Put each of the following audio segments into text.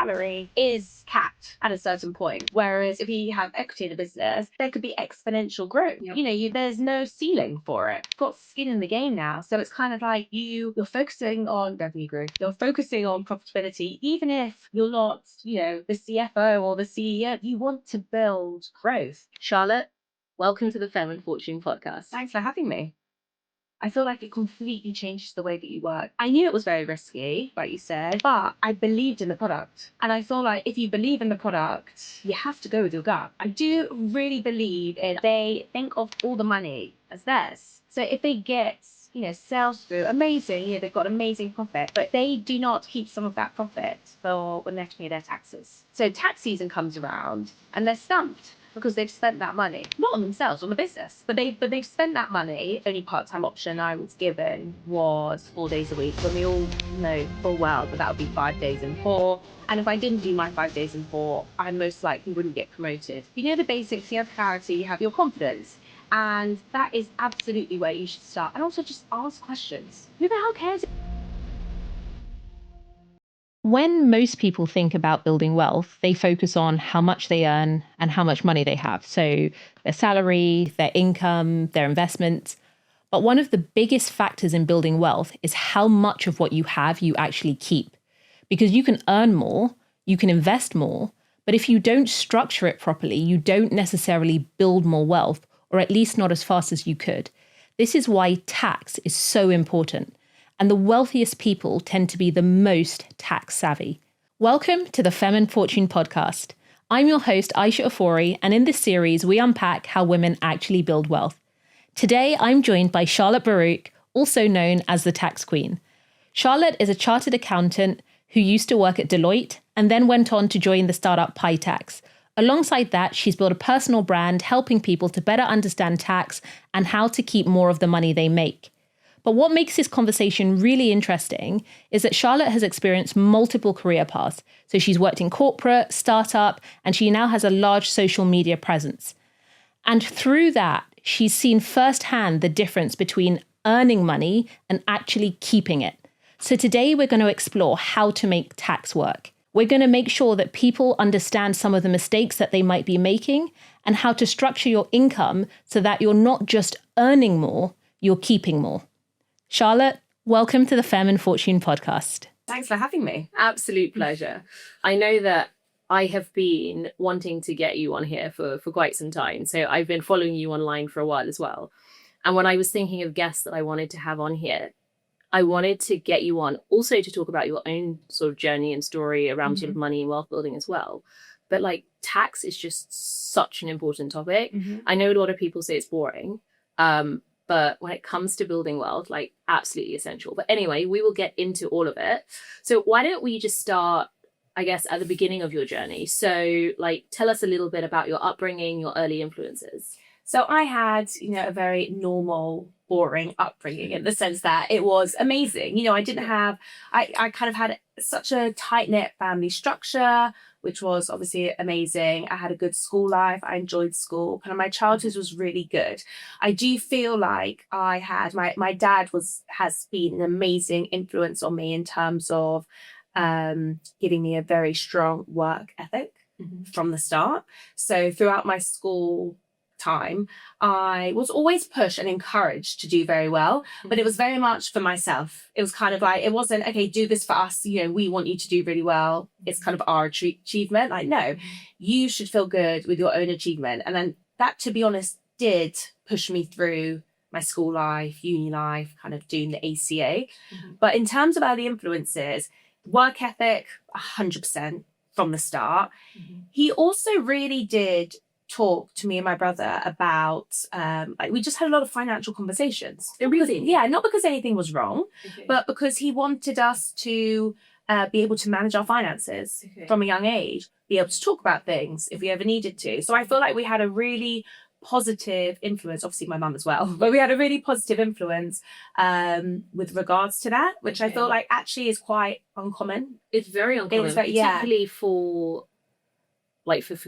salary is capped at a certain point. Whereas if you have equity in a business, there could be exponential growth. Yep. You know, there's no ceiling for it. You've got skin in the game now. So it's kind of like you're focusing on revenue growth. You're focusing on profitability, even if you're not, you know, the CFO or the CEO, you want to build growth. Charlotte, welcome to the Femme and Fortune podcast. Thanks for having me. I feel like it completely changes the way that you work. I knew it was very risky, like you said, but I believed in the product. And I feel like if you believe in the product, you have to go with your gut. I do really believe in they think of all the money as theirs. So if they get, you know, sales through, amazing, you know, they've got amazing profit, but they do not keep some of that profit for when they have to pay their taxes. So tax season comes around and they're stumped, because they've spent that money, not on themselves, on the business, but they've spent that money. Only part-time option I was given was 4 days a week, but we all know full well that would be 5 days in 4. And if I didn't do my 5 days in 4, I most likely wouldn't get promoted. You know the basics, you have clarity, you have your confidence. And that is absolutely where you should start. And also just ask questions. Who the hell cares? When most people think about building wealth, they focus on how much they earn and how much money they have. So their salary, their income, their investments. But one of the biggest factors in building wealth is how much of what you have you actually keep. Because you can earn more, you can invest more, but if you don't structure it properly, you don't necessarily build more wealth, or at least not as fast as you could. This is why tax is so important. And the wealthiest people tend to be the most tax savvy. Welcome to the Femme and Fortune podcast. I'm your host, Ayesha, and in this series, we unpack how women actually build wealth. Today, I'm joined by Charlotte Baroukh, also known as the Tax Queen. Charlotte is a chartered accountant who used to work at Deloitte and then went on to join the startup PyTax. Alongside that, she's built a personal brand helping people to better understand tax and how to keep more of the money they make. But what makes this conversation really interesting is that Charlotte has experienced multiple career paths. So she's worked in corporate, startup, and she now has a large social media presence. And through that, she's seen firsthand the difference between earning money and actually keeping it. So today we're going to explore how to make tax work. We're going to make sure that people understand some of the mistakes that they might be making and how to structure your income so that you're not just earning more, you're keeping more. Charlotte, welcome to the Femme and Fortune podcast. Thanks for having me. Absolute pleasure. I know that I have been wanting to get you on here for quite some time. So I've been following you online for a while as well. And when I was thinking of guests that I wanted to have on here, I wanted to get you on also to talk about your own sort of journey and story around sort of money and wealth building as well. But like tax is just such an important topic. I know a lot of people say it's boring. But when it comes to building wealth, like absolutely essential. But anyway, we will get into all of it. So why don't we just start, I guess, at the beginning of your journey? So like, tell us a little bit about your upbringing, your early influences. So I had, you know, a very normal, boring upbringing in the sense that it was amazing. You know, I kind of had such a tight-knit family structure, which was obviously amazing. I had a good school life. I enjoyed school. Kind of my childhood was really good. I do feel like I had, my dad has been an amazing influence on me in terms of giving me a very strong work ethic from the start. So throughout my school time, I was always pushed and encouraged to do very well, but it was very much for myself. It was kind of like, it wasn't, okay, do this for us, you know, we want you to do really well. It's kind of our achievement. Like, no, you should feel good with your own achievement. And then that, to be honest, did push me through my school life, uni life, kind of doing the ACA. But in terms of early influences, work ethic, 100% from the start. He also really did talk to me and my brother about like we just had a lot of financial conversations. Not because anything was wrong, but because he wanted us to be able to manage our finances from a young age, be able to talk about things if we ever needed to. So I feel like we had a really positive influence, obviously my mum as well, but we had a really positive influence with regards to that, which I feel like actually is quite uncommon. It's very uncommon, particularly for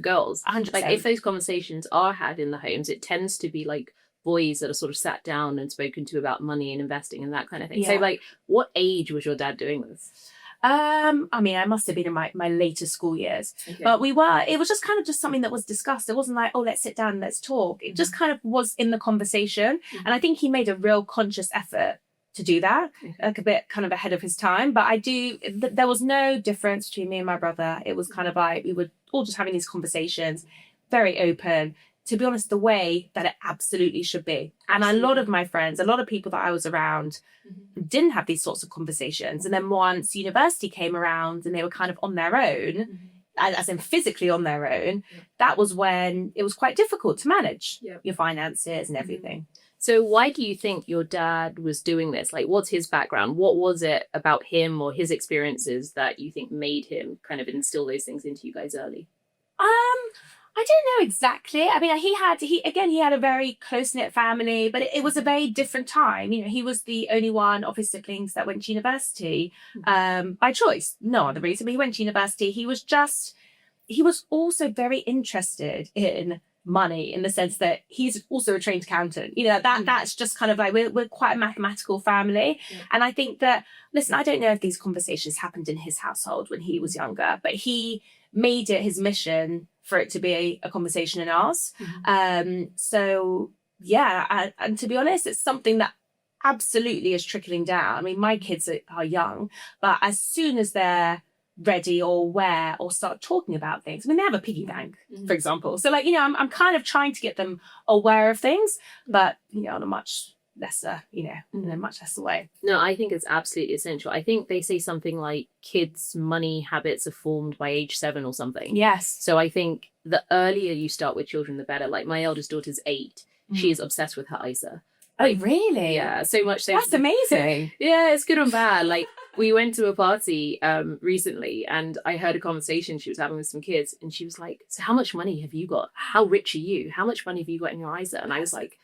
girls. 100%. Like if those conversations are had in the homes, it tends to be like boys that are sort of sat down and spoken to about money and investing and that kind of thing. So like, what age was your dad doing this? I mean, I must have been in my later school years, but it was just kind of just something that was discussed. It wasn't like, oh, let's sit down and let's talk. It just kind of was in the conversation. And I think he made a real conscious effort to do that, like a bit kind of ahead of his time. But there was no difference between me and my brother. It was kind of like, we were all just having these conversations, very open, to be honest, the way that it absolutely should be. And a lot of my friends, a lot of people that I was around didn't have these sorts of conversations. And then once university came around and they were kind of on their own, as in physically on their own, that was when it was quite difficult to manage your finances and everything. So why do you think your dad was doing this? Like, what's his background? What was it about him or his experiences that you think made him kind of instill those things into you guys early? I don't know exactly. I mean, he had a very close-knit family, but it was a very different time. You know, he was the only one of his siblings that went to university by choice. No other reason, but he went to university. He was also very interested in money, in the sense that he's also a trained accountant. You know, that's just kind of like, we're quite a mathematical family. And I think that, listen, I don't know if these conversations happened in his household when he was younger, but he made it his mission for it to be a conversation in ours. So yeah, and to be honest, it's something that absolutely is trickling down. I mean, my kids are young, but as soon as they're ready or aware or start talking about things, I mean, they have a piggy bank, for example. So like, you know, I'm kind of trying to get them aware of things, but, you know, on a much lesser, in a much lesser way. No, I think it's absolutely essential. I think they say something like kids' money habits are formed by age 7 or something. Yes. So I think the earlier you start with children, the better. Like, my eldest daughter's 8. She is obsessed with her Ayesha. Like, oh, really? Yeah, so much so. That's amazing. Yeah, it's good and bad. Like, we went to a party recently and I heard a conversation she was having with some kids, and she was like, so how much money have you got? How rich are you? How much money have you got in your Ayesha? And I was like,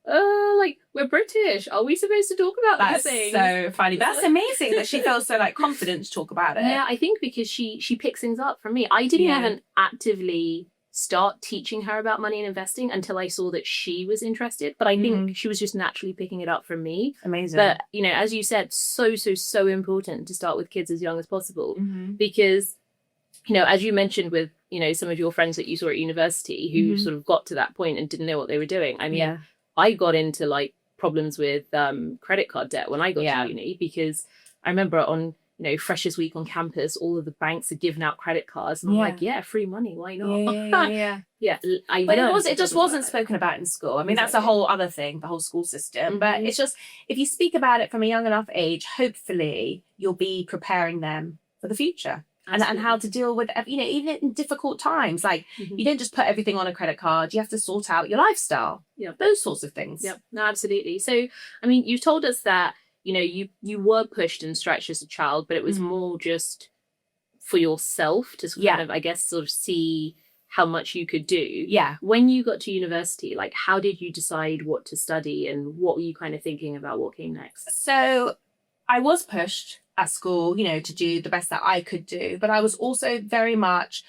like, we're British. Are we supposed to talk about these things? That's so funny. That's amazing that she feels so like confident to talk about it. Yeah, I think because she picks things up from me. I didn't even actively start teaching her about money and investing until I saw that she was interested. But I think she was just naturally picking it up from me. Amazing. But, you know, as you said, so important to start with kids as young as possible. Because, you know, as you mentioned with, you know, some of your friends that you saw at university who sort of got to that point and didn't know what they were doing. I mean, I got into like problems with credit card debt when I got to uni, because I remember on, you know, Freshers Week on campus, all of the banks are giving out credit cards. And I'm like, free money, why not? But it just wasn't spoken about in school. I mean, that's a whole other thing, the whole school system. But it's just, if you speak about it from a young enough age, hopefully you'll be preparing them for the future. And how to deal with, you know, even in difficult times. Like, you don't just put everything on a credit card. You have to sort out your lifestyle. Yeah, those sorts of things. Yep. No, absolutely. So, I mean, you told us that, you know, you were pushed and stretched as a child, but it was more just for yourself to kind of, I guess, sort of see how much you could do. Yeah. When you got to university, like, how did you decide what to study, and what were you kind of thinking about what came next? So I was pushed at school, you know, to do the best that I could do, but I was also very much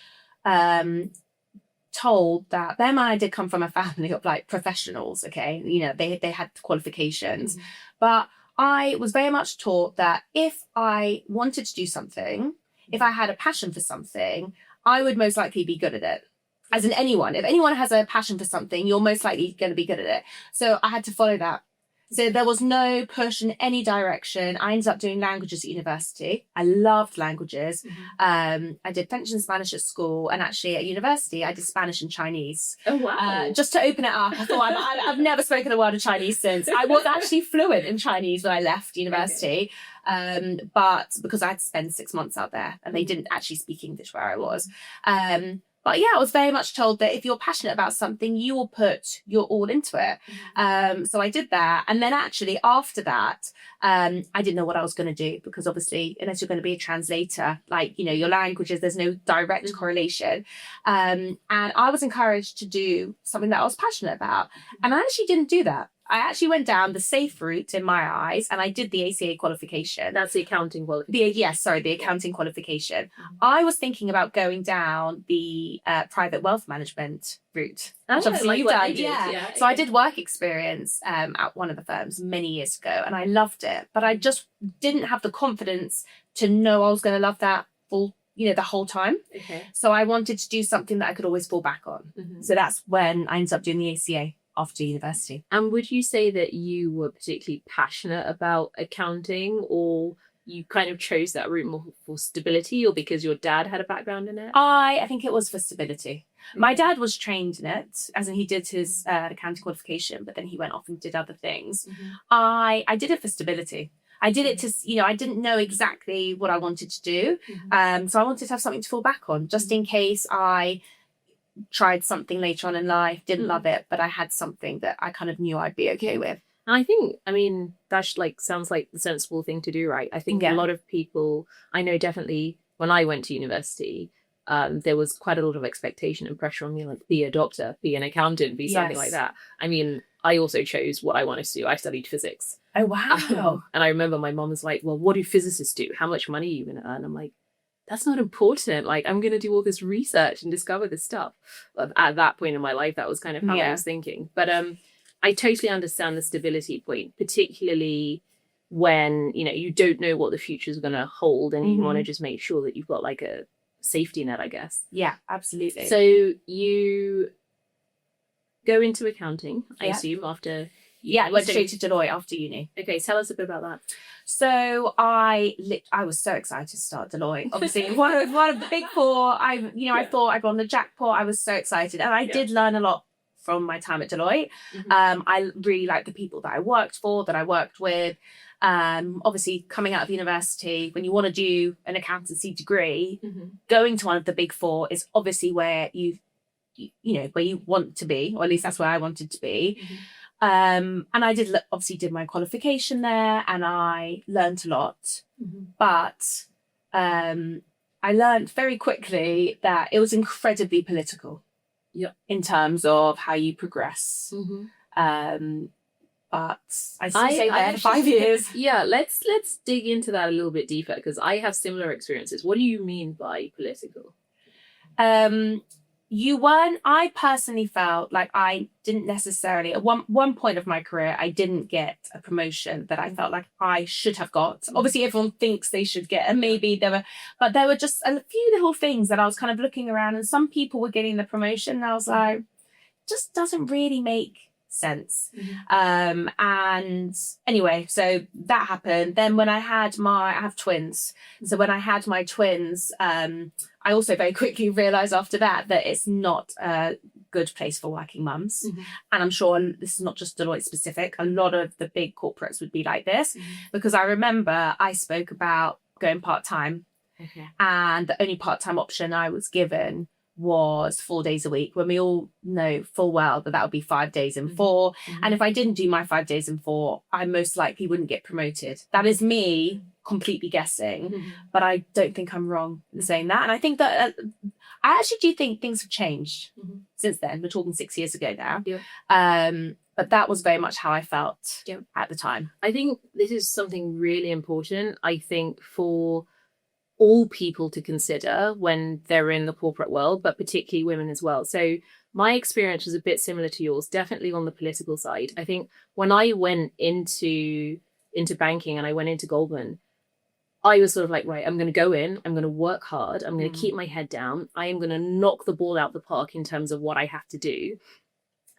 told that, bear in mind, I did come from a family of like professionals, okay, you know, they had qualifications, but I was very much taught that if I wanted to do something, if I had a passion for something, I would most likely be good at it. As in anyone, if anyone has a passion for something, you're most likely going to be good at it. So I had to follow that. So there was no push in any direction. I ended up doing languages at university. I loved languages. I did French and Spanish at school, and actually at university I did Spanish and Chinese. Oh wow! Just to open it up. I thought I've never spoken a word of Chinese since. I was actually fluent in Chinese when I left university, but because I had to spend 6 months out there, and they didn't actually speak English where I was. But yeah, I was very much told that if you're passionate about something, you will put your all into it. So I did that. And then actually after that, I didn't know what I was going to do, because obviously, unless you're going to be a translator, like, you know, your languages, there's no direct correlation. And I was encouraged to do something that I was passionate about. And I actually didn't do that. I actually went down the safe route in my eyes, and I did the ACA qualification. That's the accounting qualification. The accounting qualification. I was thinking about going down the private wealth management route, which obviously you've done. Yeah. So I did work experience at one of the firms many years ago, and I loved it, but I just didn't have the confidence to know I was going to love that the whole time. Okay. So I wanted to do something that I could always fall back on. So that's when I ended up doing the ACA after university. And would you say that you were particularly passionate about accounting, or you kind of chose that route more for stability, or because your dad had a background in it? I think it was for stability. My dad was trained in it, as in he did his accounting qualification, but then he went off and did other things. I did it for stability. I did it to, I didn't know exactly what I wanted to do. So I wanted to have something to fall back on, just in case I tried something later on in life, didn't love it, but I had something that I kind of knew I'd be okay with. And I think, that sounds like the sensible thing to do, right? I think a lot of people, I know definitely when I went to university, there was quite a lot of expectation and pressure on me, like be a doctor, be an accountant, be something like that. I also chose what I wanted to do. I studied physics. Oh, wow. And I remember my mom was like, well, what do physicists do? How much money are you going to earn? I'm like, that's not important. Like, I'm going to do all this research and discover this stuff. At that point in my life, that was kind of how I was thinking. But I totally understand the stability point, particularly when, you don't know what the future is going to hold, and you want to just make sure that you've got like a safety net, I guess. Yeah, absolutely. So you go into accounting, I assume, after... I went straight to Deloitte after uni. Okay, tell us a bit about that. So I was so excited to start Deloitte. Obviously, one of the big four. I thought I'd won the jackpot. I was so excited, and I did learn a lot from my time at Deloitte. I really liked the people that I worked for, that I worked with. Obviously, coming out of university, when you want to do an accountancy degree, going to one of the big four is obviously where where you want to be, or at least that's where I wanted to be. And I did my qualification there, and I learned a lot, but I learned very quickly that it was incredibly political in terms of how you progress. But I had 5 years. Yeah, let's dig into that a little bit deeper, because I have similar experiences. What do you mean by political? I personally felt like I didn't necessarily, at one point of my career, I didn't get a promotion that I felt like I should have got. Obviously, everyone thinks they should get, and maybe there were just a few little things that I was kind of looking around, and some people were getting the promotion, and I was like, just doesn't really make sense. And anyway, so that happened. Then when I have twins. So when I had my twins, I also very quickly realized after that it's not a good place for working mums. And I'm sure this is not just Deloitte specific. A lot of the big corporates would be like this, because I remember I spoke about going part-time, and the only part-time option I was given was 4 days a week, when we all know full well that would be 5 days in 4. And if I didn't do my 5 days in 4, I most likely wouldn't get promoted. That is me completely guessing, but I don't think I'm wrong in saying that. And I think that I actually do think things have changed since then. We're talking 6 years ago now. But that was very much how I felt at the time. I think this is something really important, I think, for all people to consider when they're in the corporate world, but particularly women as well. So my experience was a bit similar to yours, definitely on the political side. I think when I went into banking and I went into Goldman, I was sort of like, right, I'm going to go in, I'm going to work hard, I'm going to keep my head down, I am going to knock the ball out the park in terms of what I have to do.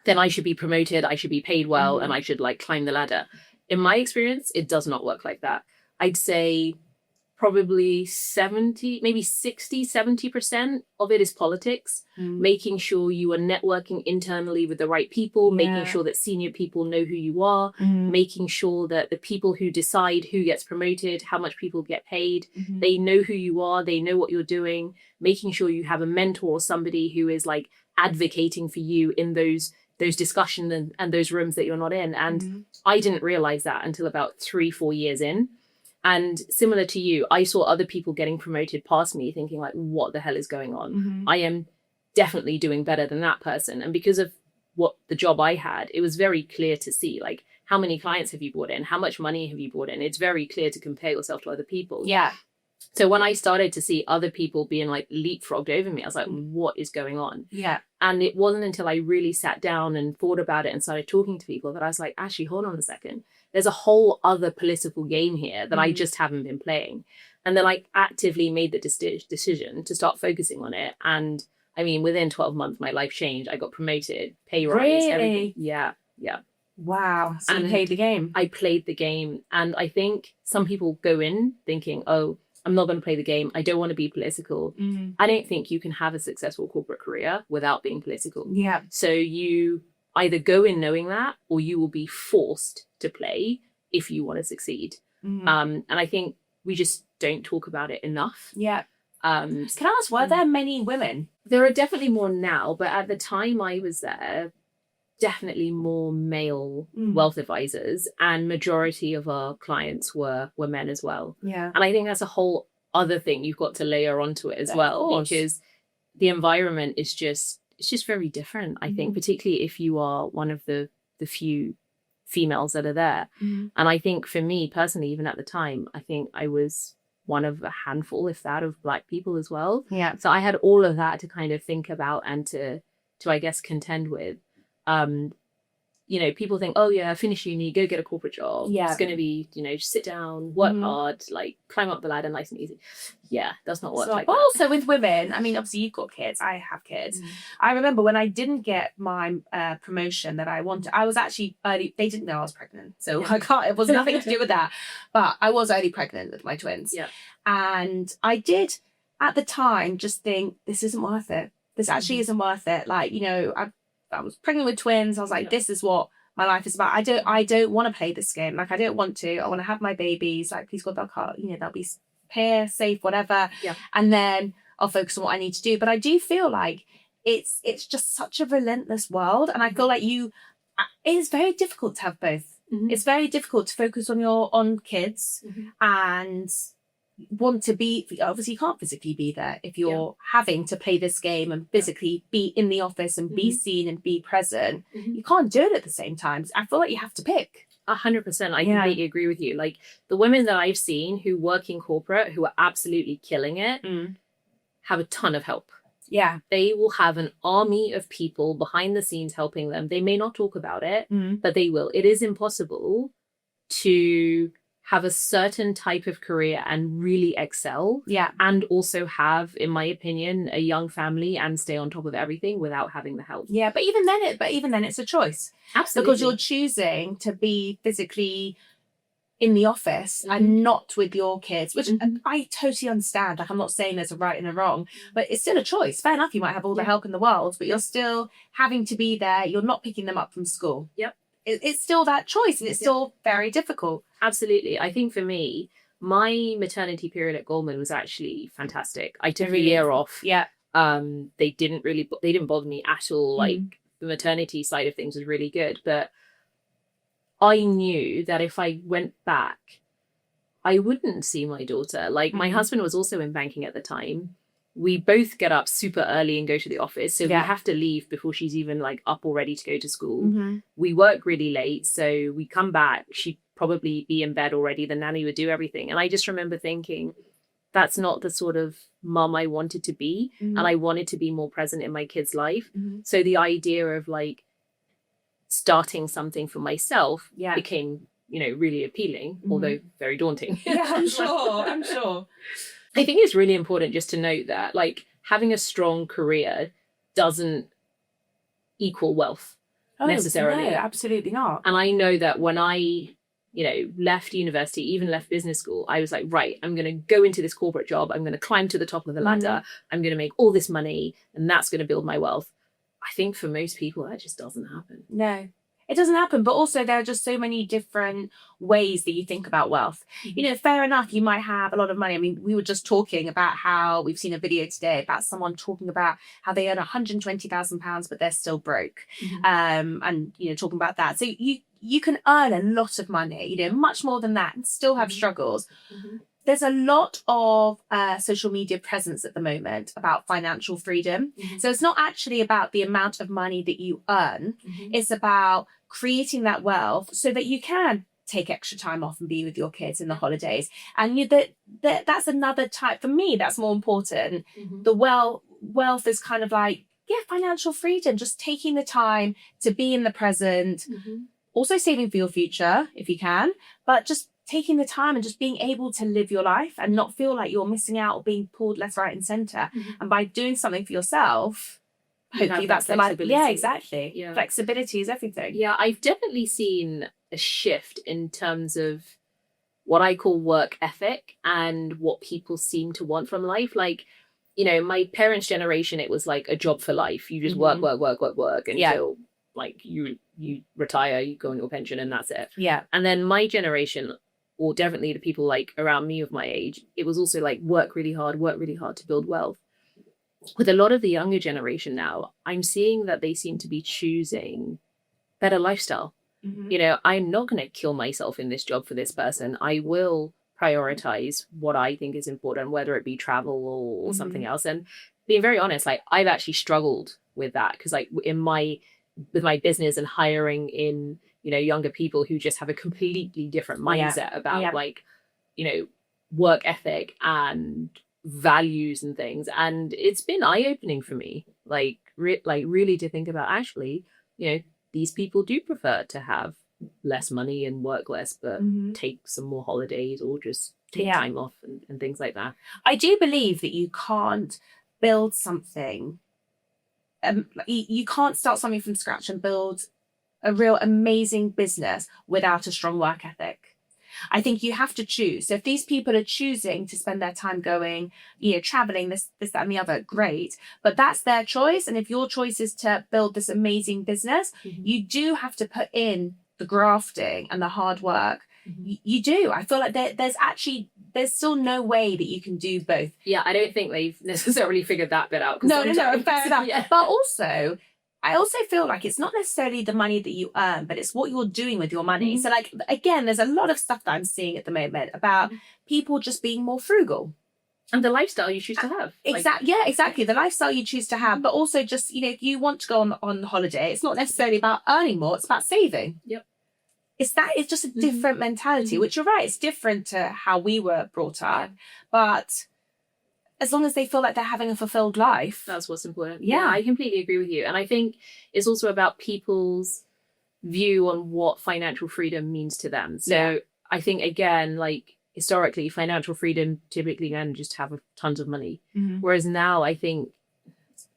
Then I should be promoted, I should be paid well, and I should climb the ladder. In my experience, it does not work like that. I'd say probably 70% of it is politics, making sure you are networking internally with the right people, making sure that senior people know who you are, making sure that the people who decide who gets promoted, how much people get paid, they know who you are, they know what you're doing, making sure you have a mentor or somebody who is advocating for you in those discussions and those rooms that you're not in. And I didn't realize that until about 3-4 years in. And similar to you, I saw other people getting promoted past me thinking what the hell is going on? I am definitely doing better than that person. And because of what the job I had, it was very clear to see, like, how many clients have you brought in? How much money have you brought in? It's very clear to compare yourself to other people. Yeah. So when I started to see other people being like leapfrogged over me, I was like, what is going on? Yeah. And it wasn't until I really sat down and thought about it and started talking to people that I was like, actually, hold on a second. There's a whole other political game here that I just haven't been playing. And then I actively made the decision to start focusing on it. And I mean, within 12 months, my life changed. I got promoted, pay rise, everything. Yeah. Wow. So you And played the game. I played the game. And I think some people go in thinking, oh, I'm not going to play the game. I don't want to be political. I don't think you can have a successful corporate career without being political. Yeah. So you either go in knowing that, or you will be forced to play if you want to succeed. And I think we just don't talk about it enough. Yeah. Can Can I ask, were there many women? There are definitely more now, but at the time I was there, definitely more male wealth advisors, and majority of our clients were men as well. Yeah. And I think that's a whole other thing you've got to layer onto it as well, because the environment is just, it's just very different, I think, particularly if you are one of the few females that are there. And I think for me personally, even at the time, I think I was one of a handful, if that, of Black people as well. Yeah. So I had all of that to kind of think about and to I guess contend with. You know, people think, oh yeah, finish uni, go get a corporate job. Yeah. It's going to be, you know, just sit down, work hard, like climb up the ladder nice and easy. Yeah, does not work like But that. also with women, I mean, obviously you've got kids, I have kids. I remember when I didn't get my promotion that I wanted, I was actually early, they didn't know I was pregnant. So I can't, it was nothing to do with that. But I was early pregnant with my twins. Yeah. And I did at the time just think, this isn't worth it. This actually isn't worth it. Like, you know, I was pregnant with twins. I was like, this is what my life is about. I don't want to play this game. Like, I don't want to. I want to have my babies. Like, please God, they'll be here, safe, whatever. Yeah. And then I'll focus on what I need to do. But I do feel like it's just such a relentless world. And I feel like it is very difficult to have both. It's very difficult to focus on kids and want to be, obviously you can't physically be there if you're having to play this game and physically be in the office and be seen and be present. You can't do it at the same time. I feel like you have to pick. 100%. I completely agree with you. Like, the women that I've seen who work in corporate, who are absolutely killing it, have a ton of help. Yeah. They will have an army of people behind the scenes helping them. They may not talk about it, but they will. It is impossible to have a certain type of career and really excel. Yeah. And also have, in my opinion, a young family and stay on top of everything without having the help. Yeah, but even then it's a choice. Absolutely. Because you're choosing to be physically in the office and not with your kids, which I totally understand. Like, I'm not saying there's a right and a wrong, but it's still a choice. Fair enough, you might have all the help in the world, but you're still having to be there. You're not picking them up from school. Yep. It's still that choice, and it's still very difficult. Absolutely. I think for me, my maternity period at Goldman was actually fantastic. I took a year off. Yeah. They didn't bother me at all. Like, the maternity side of things was really good, but I knew that if I went back, I wouldn't see my daughter. Like, my husband was also in banking at the time. We both get up super early and go to the office. So we have to leave before she's even like up or ready to go to school. We work really late. So we come back, she'd probably be in bed already. The nanny would do everything. And I just remember thinking, that's not the sort of mum I wanted to be. And I wanted to be more present in my kid's life. So the idea of like starting something for myself became, you know, really appealing, although very daunting. Yeah, I'm sure. I think it's really important just to note that, like, having a strong career doesn't equal wealth necessarily. No, absolutely not. And I know that when I, you know, left university, even left business school, I was like, right, I'm going to go into this corporate job. I'm going to climb to the top of the ladder. I'm going to make all this money, and that's going to build my wealth. I think for most people, that just doesn't happen. No. It doesn't happen, but also there are just so many different ways that you think about wealth. You know, fair enough, you might have a lot of money. I mean, we were just talking about how we've seen a video today about someone talking about how they earn £120,000, but they're still broke. And, you know, talking about that. So you can earn a lot of money, you know, much more than that, and still have struggles. there's a lot of social media presence at the moment about financial freedom. So it's not actually about the amount of money that you earn. It's about creating that wealth so that you can take extra time off and be with your kids in the holidays. And that's another type, for me, that's more important. The wealth is kind of like, financial freedom, just taking the time to be in the present, also saving for your future if you can, but just taking the time and just being able to live your life and not feel like you're missing out or being pulled left, right and center. And by doing something for yourself, hopefully that's the life. Yeah, exactly. Yeah. Flexibility is everything. Yeah, I've definitely seen a shift in terms of what I call work ethic and what people seem to want from life. Like, you know, my parents' generation, it was like a job for life. You just work until like you retire, you go on your pension, and that's it. Yeah. And then my generation, or definitely the people like around me of my age, it was also like work really hard to build wealth. With a lot of the younger generation now, I'm seeing that they seem to be choosing better lifestyle. You know, I'm not going to kill myself in this job for this person. I will prioritize what I think is important, whether it be travel or something else. And being very honest, like I've actually struggled with that because like with my business and hiring in, you know, younger people who just have a completely different mindset about like, you know, work ethic and values and things. And it's been eye-opening for me, like really to think about actually, you know, these people do prefer to have less money and work less, but take some more holidays or just take time off and things like that. I do believe that you can't build something. You can't start something from scratch and build a real amazing business without a strong work ethic. I think you have to choose. So if these people are choosing to spend their time going, you know, traveling, this, that, and the other, great. But that's their choice. And if your choice is to build this amazing business, you do have to put in the grafting and the hard work. You do. I feel like there's still no way that you can do both. Yeah, I don't think they've necessarily figured that bit out. No, fair enough. Yeah. But also, I also feel like it's not necessarily the money that you earn, but it's what you're doing with your money. So like, again, there's a lot of stuff that I'm seeing at the moment about people just being more frugal. And the lifestyle you choose to have. Exactly. Yeah, exactly. The lifestyle you choose to have, but also just, you know, if you want to go on holiday, it's not necessarily about earning more, it's about saving. Yep. It's just a different mentality, which you're right, it's different to how we were brought up. But as long as they feel like they're having a fulfilled life. That's what's important. Yeah, I completely agree with you. And I think it's also about people's view on what financial freedom means to them. So I think, again, like historically, financial freedom typically meant just have tons of money. Whereas now I think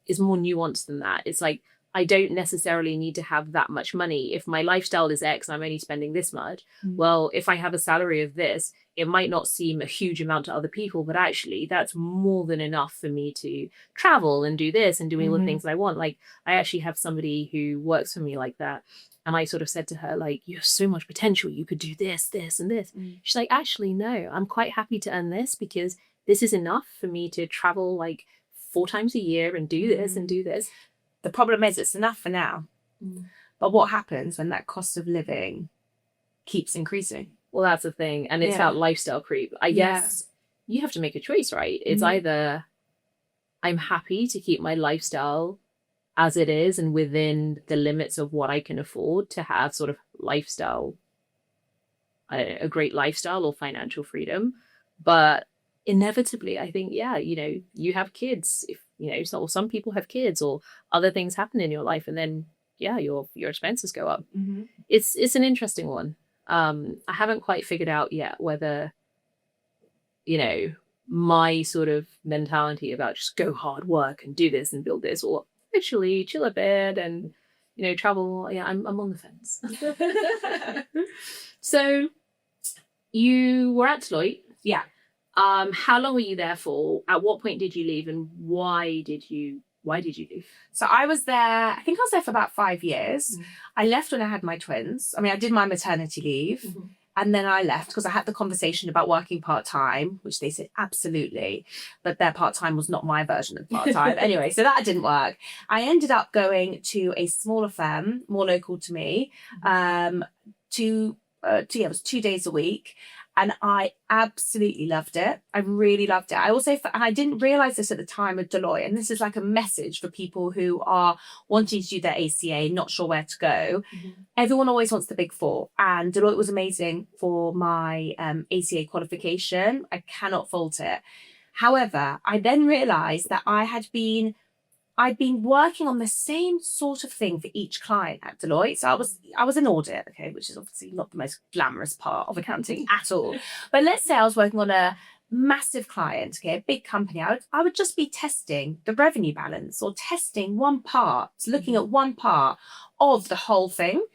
it's more nuanced than that. It's like, I don't necessarily need to have that much money. If my lifestyle is X and I'm only spending this much, well, if I have a salary of this, it might not seem a huge amount to other people, but actually that's more than enough for me to travel and do this and doing all the things that I want. Like I actually have somebody who works for me like that. And I sort of said to her, like, you have so much potential. You could do this, this, and this. She's like, actually, no, I'm quite happy to earn this because this is enough for me to travel like 4 times a year and do this and do this. The problem is it's enough for now. But what happens when that cost of living keeps increasing? Well, that's the thing. And it's that lifestyle creep. I guess you have to make a choice, right? It's either I'm happy to keep my lifestyle as it is and within the limits of what I can afford to have sort of lifestyle, a great lifestyle or financial freedom. But inevitably, I think, you know, you have kids. If you know, some people have kids or other things happen in your life, and then your expenses go up. It's an interesting one. I haven't quite figured out yet whether, you know, my sort of mentality about just go hard work and do this and build this, or actually chill a bit and, you know, travel. I'm on the fence. So you were at Deloitte. Yeah. How long were you there for? At what point did you leave, and why did you leave? So I was there, I think I was there for about 5 years. I left when I had my twins. I mean, I did my maternity leave and then I left because I had the conversation about working part-time, which they said absolutely, but their part-time was not my version of part-time. Anyway, so that didn't work. I ended up going to a smaller firm, more local to me, it was 2 days a week. And I absolutely loved it. I really loved it. And I didn't realize this at the time with Deloitte. And this is like a message for people who are wanting to do their ACA, not sure where to go. Everyone always wants the big four. And Deloitte was amazing for my ACA qualification. I cannot fault it. However, I then realized that I'd been working on the same sort of thing for each client at Deloitte. So I was in audit, okay, which is obviously not the most glamorous part of accounting at all. But let's say I was working on a massive client, okay, a big company. I would just be testing the revenue balance or testing one part, looking at one part of the whole thing.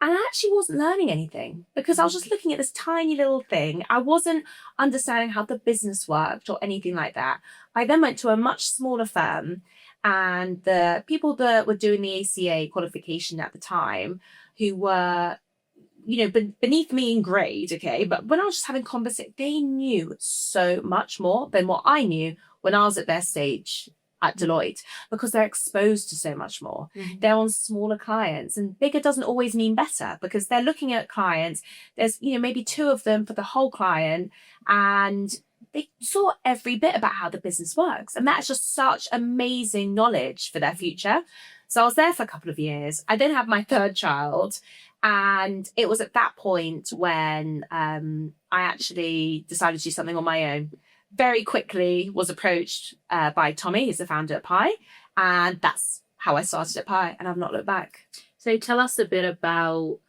And I actually wasn't learning anything because I was just looking at this tiny little thing. I wasn't understanding how the business worked or anything like that. I then went to a much smaller firm, and the people that were doing the ACA qualification at the time, who were, beneath me in grade, okay, but when I was just having conversation, they knew so much more than what I knew when I was at their stage at Deloitte, because they're exposed to so much more. They're on smaller clients, and bigger doesn't always mean better, because they're looking at clients. There's, maybe 2 of them for the whole client, and they saw every bit about how the business works. And that's just such amazing knowledge for their future. So I was there for a couple of years. I then had my 3rd child. And it was at that point when I actually decided to do something on my own. Very quickly was approached by Tommy, who's the founder at Pi. And that's how I started at Pi. And I've not looked back. So tell us a bit about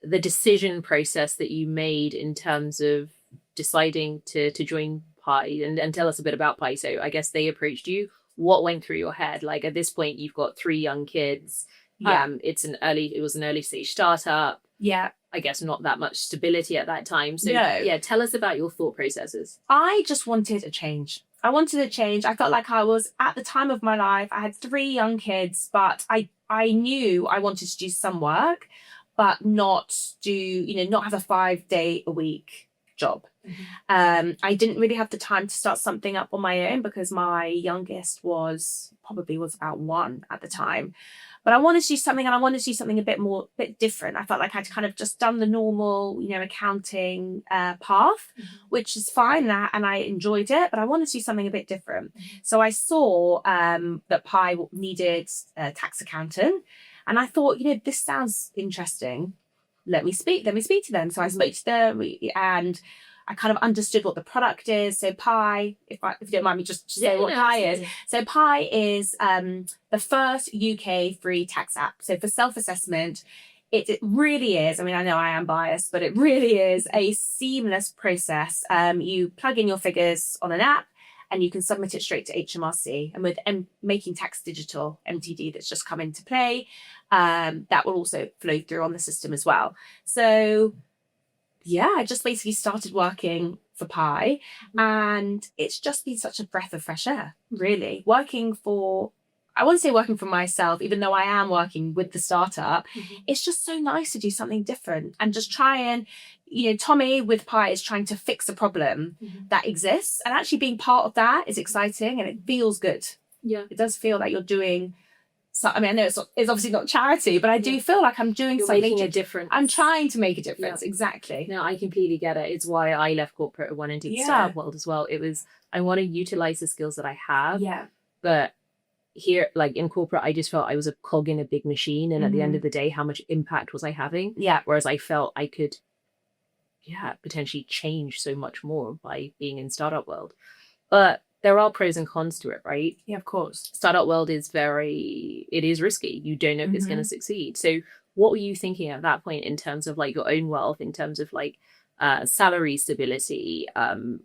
the decision process that you made in terms of deciding to join Pi, and tell us a bit about Pi. So I guess they approached you. What went through your head? Like, at this point, you've got 3 young kids. Yeah. It was an early stage startup. Yeah. I guess not that much stability at that time. So No. Tell us about your thought processes. I just wanted a change. I felt like I was at the time of my life. I had 3 young kids, but I knew I wanted to do some work, but not have a 5-day-a-week job. I didn't really have the time to start something up on my own because my youngest was about 1 at the time. But I wanted to do something, and I wanted to do something a bit different. I felt like I'd kind of just done the normal, accounting path, which is fine, and I enjoyed it, but I wanted to do something a bit different. So I saw that Pi needed a tax accountant, and I thought, this sounds interesting. Let me speak to them. So I spoke to them, and I kind of understood what the product is. So Pi, if you don't mind me just saying what Pi is. So Pi is the first UK free tax app. So for self-assessment, it really is. I mean, I know I am biased, but it really is a seamless process. You plug in your figures on an app, and you can submit it straight to HMRC. And with Making Tax Digital, MTD, that's just come into play, that will also flow through on the system as well. So yeah, I just basically started working for Pi, and it's just been such a breath of fresh air, really. I wouldn't say working for myself, even though I am working with the startup. It's just so nice to do something different and just try and, Tommy with Pi is trying to fix a problem that exists, and actually being part of that is exciting, and it feels good. Yeah. It does feel like you're doing. So, I mean, I know it's obviously not charity, but I do feel like I'm doing something. Making a difference. I'm trying to make a difference. Yeah. Exactly. No, I completely get it. It's why I left corporate and went into the startup world as well. It was, I want to utilize the skills that I have. Yeah. But here, like in corporate, I just felt I was a cog in a big machine. And at the end of the day, how much impact was I having? Yeah. Whereas I felt I could, potentially change so much more by being in startup world. But there are pros and cons to it, right? Yeah, of course. Startup world is it is risky. You don't know if it's going to succeed. So what were you thinking at that point in terms of like your own wealth, in terms of like salary stability,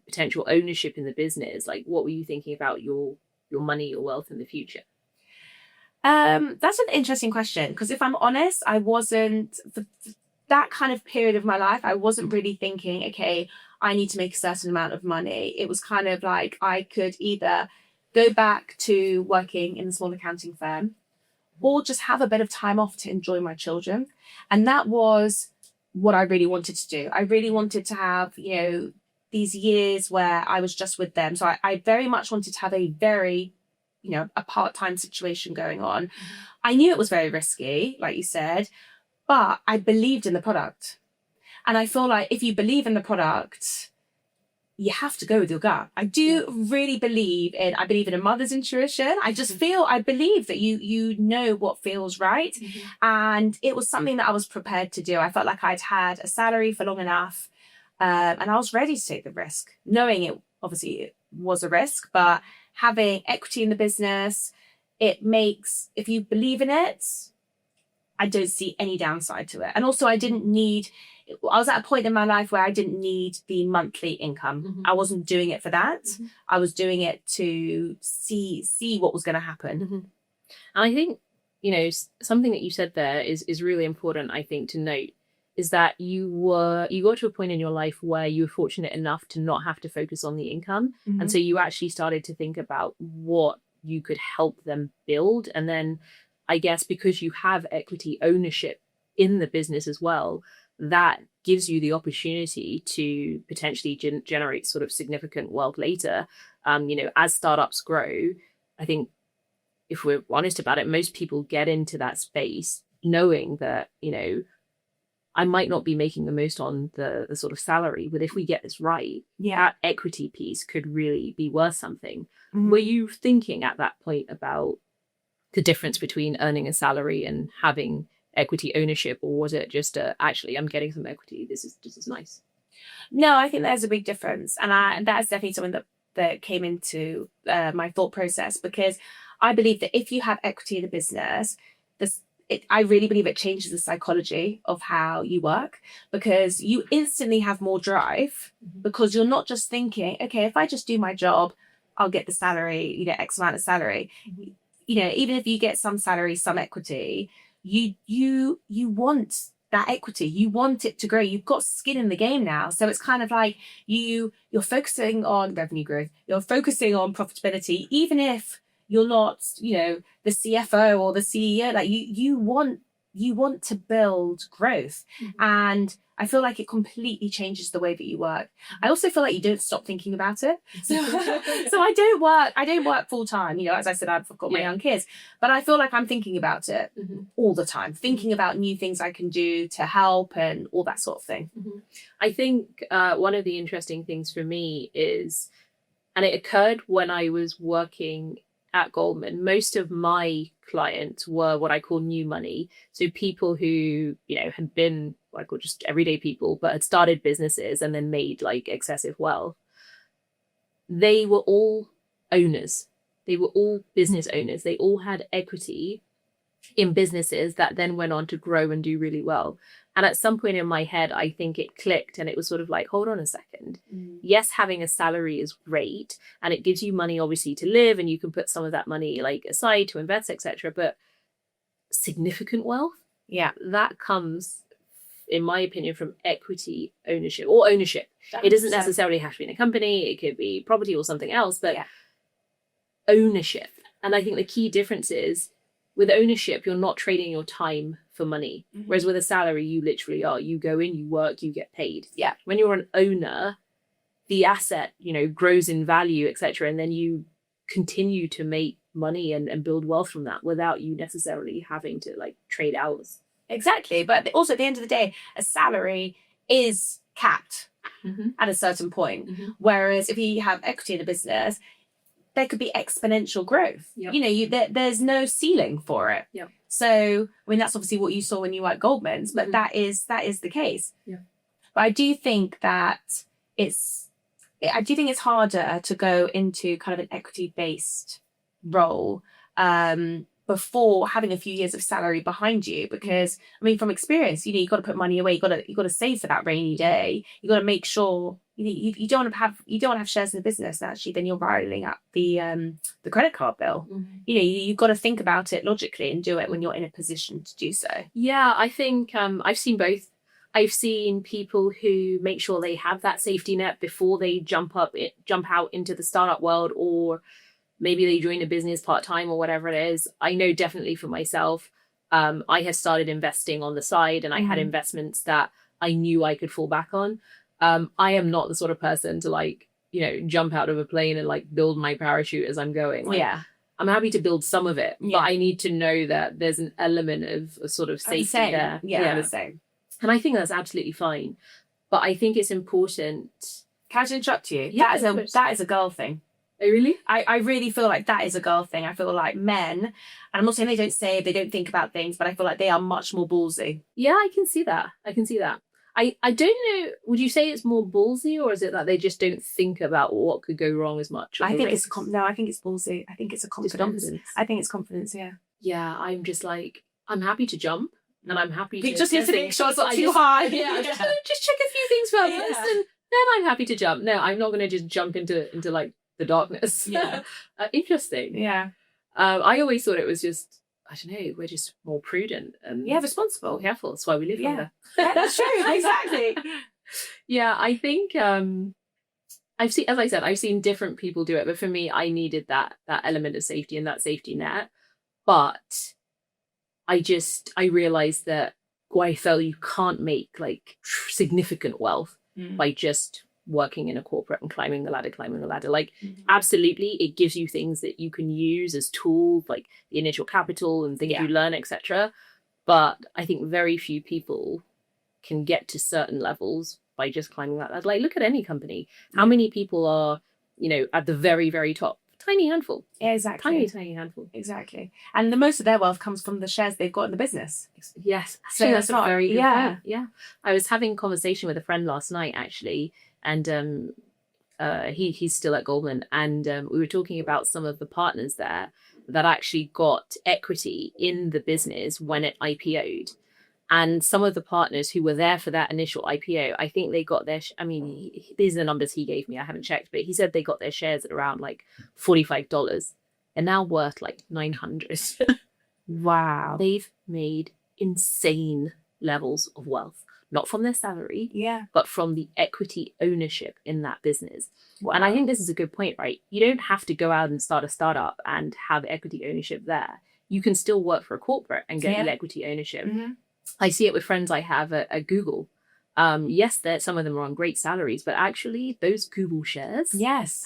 potential ownership in the business? Like, what were you thinking about your money, your wealth in the future? That's an interesting question, because if I'm honest, I wasn't, for that kind of period of my life, I wasn't really thinking, okay, I need to make a certain amount of money. It was kind of like I could either go back to working in a small accounting firm or just have a bit of time off to enjoy my children. And that was what I really wanted to do. I really wanted to have, these years where I was just with them. So I very much wanted to have a very, a part-time situation going on. I knew it was very risky, like you said, but I believed in the product. And I feel like if you believe in the product, you have to go with your gut. I do really believe in a mother's intuition. I believe that you know what feels right. And it was something that I was prepared to do. I felt like I'd had a salary for long enough, and I was ready to take the risk, knowing it was a risk, but having equity in the business, if you believe in it, I don't see any downside to it. And also I was at a point in my life where I didn't need the monthly income. I wasn't doing it for that. I was doing it to see what was going to happen. And I think, something that you said there is really important, I think, to note, is that you got to a point in your life where you were fortunate enough to not have to focus on the income. And so you actually started to think about what you could help them build. And then I guess because you have equity ownership in the business as well, that gives you the opportunity to potentially generate sort of significant wealth later. As startups grow, I think if we're honest about it, most people get into that space knowing that, I might not be making the most on the sort of salary, but if we get this right, that equity piece could really be worth something. Were you thinking at that point about the difference between earning a salary and having equity ownership, or was it just actually I'm getting some equity, this is nice? No, I think there's a big difference, and that's definitely something that came into my thought process, because I believe that if you have equity in the business, I really believe it changes the psychology of how you work, because you instantly have more drive, because you're not just thinking, okay, if I just do my job, I'll get the salary, X amount of salary. Even if you get some salary, some equity, you want that equity, you want it to grow, you've got skin in the game now. So it's kind of like you're focusing on revenue growth, you're focusing on profitability, even if you're not the CFO or the CEO. Like you want to build growth. And I feel like it completely changes the way that you work. I also feel like you don't stop thinking about it. So I don't work full time. As I said, I've got my young kids, but I feel like I'm thinking about it all the time, thinking about new things I can do to help and all that sort of thing. I think one of the interesting things for me is, and it occurred when I was working at Goldman, most of my clients were what I call new money. So people who, had been what I call just everyday people, but had started businesses and then made like excessive wealth. They were all owners. They were all business owners. They all had equity in businesses that then went on to grow and do really well. And at some point in my head, I think it clicked, and it was sort of like, hold on a second. Yes, having a salary is great, and it gives you money obviously to live, and you can put some of that money like aside to invest, etc. But significant wealth, that comes, in my opinion, from equity ownership or ownership. 100%. It doesn't necessarily have to be in a company. It could be property or something else, but ownership. And I think the key difference is, with ownership, you're not trading your time for money. Whereas with a salary, you literally are. You go in, you work, you get paid. When you're an owner, the asset, grows in value, etc. And then you continue to make money and build wealth from that without you necessarily having to like trade hours. Exactly. But also at the end of the day, a salary is capped at a certain point. Whereas if you have equity in a business, there could be exponential growth. There's no ceiling for it. So, that's obviously what you saw when you were at Goldman's, but that is the case. But I do think that it's harder to go into kind of an equity-based role before having a few years of salary behind you, because from experience, you got to put money away, you got to save for that rainy day, you got to make sure you don't want to have shares in the business, and actually then you're riling up the credit card bill. You've got to think about it logically and do it when you're in a position to do so. I think I've seen both. I've seen people who make sure they have that safety net before they jump out into the startup world, or maybe they join a business part-time or whatever it is. I know definitely for myself, I had started investing on the side, and I had investments that I knew I could fall back on. I am not the sort of person to jump out of a plane and build my parachute as I'm going. I'm happy to build some of it, but I need to know that there's an element of a sort of safety there. The same. And I think that's absolutely fine. But I think it's important. Can I just interrupt you? Yeah, that is a girl thing. Oh, really? I really feel like that is a girl thing. I feel like men, and I'm not saying they don't think about things, but I feel like they are much more ballsy. Yeah, I can see that. I don't know, would you say it's more ballsy, or is it that they just don't think about what could go wrong as much? I think it's I think it's ballsy. I think it's a confidence. I think it's confidence, yeah. Yeah, I'm just like, I'm happy to jump, and I'm happy to just need to make sure it's not I too just- high. Yeah, just check a few things first, Yeah. and then I'm happy to jump. No, I'm not going to just jump into like the darkness. Yeah. Interesting. Yeah. I always thought it was just, I don't know, we're just more prudent and responsible. careful. That's why we live longer. Yeah, that's true. Exactly. Yeah, I think I've seen, as I said, I've seen different people do it, but for me, I needed that element of safety and that safety net. But I realized that Gwaithel, you can't make like significant wealth by just working in a corporate and climbing the ladder. Like, absolutely, it gives you things that you can use as tools, like the initial capital and things you learn, etc. But I think very few people can get to certain levels by just climbing that ladder. Like, look at any company. How many people are, at the very, very top? Tiny handful. Yeah, exactly. Tiny handful. Exactly. And the most of their wealth comes from the shares they've got in the business. Yes. So That's not a very good yeah. point. Yeah. I was having a conversation with a friend last night, actually, and he's still at Goldman, and we were talking about some of the partners there that actually got equity in the business when it IPO'd. And some of the partners who were there for that initial IPO, I think they got their, these are the numbers he gave me, I haven't checked, but he said they got their shares at around like $45 and now worth like 900. Wow. They've made insane levels of wealth, not from their salary, but from the equity ownership in that business. Wow. And I think this is a good point, right? You don't have to go out and start a startup and have equity ownership there. You can still work for a corporate and get the equity ownership. I see it with friends I have at Google. Yes, some of them are on great salaries, but actually those Google shares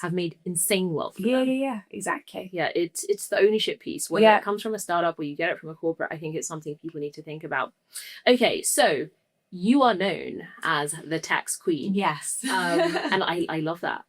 have made insane wealth for them. Yeah, exactly. Yeah, it's the ownership piece. Whether it comes from a startup or you get it from a corporate, I think it's something people need to think about. Okay, so you are known as the tax queen. Yes. And I love that.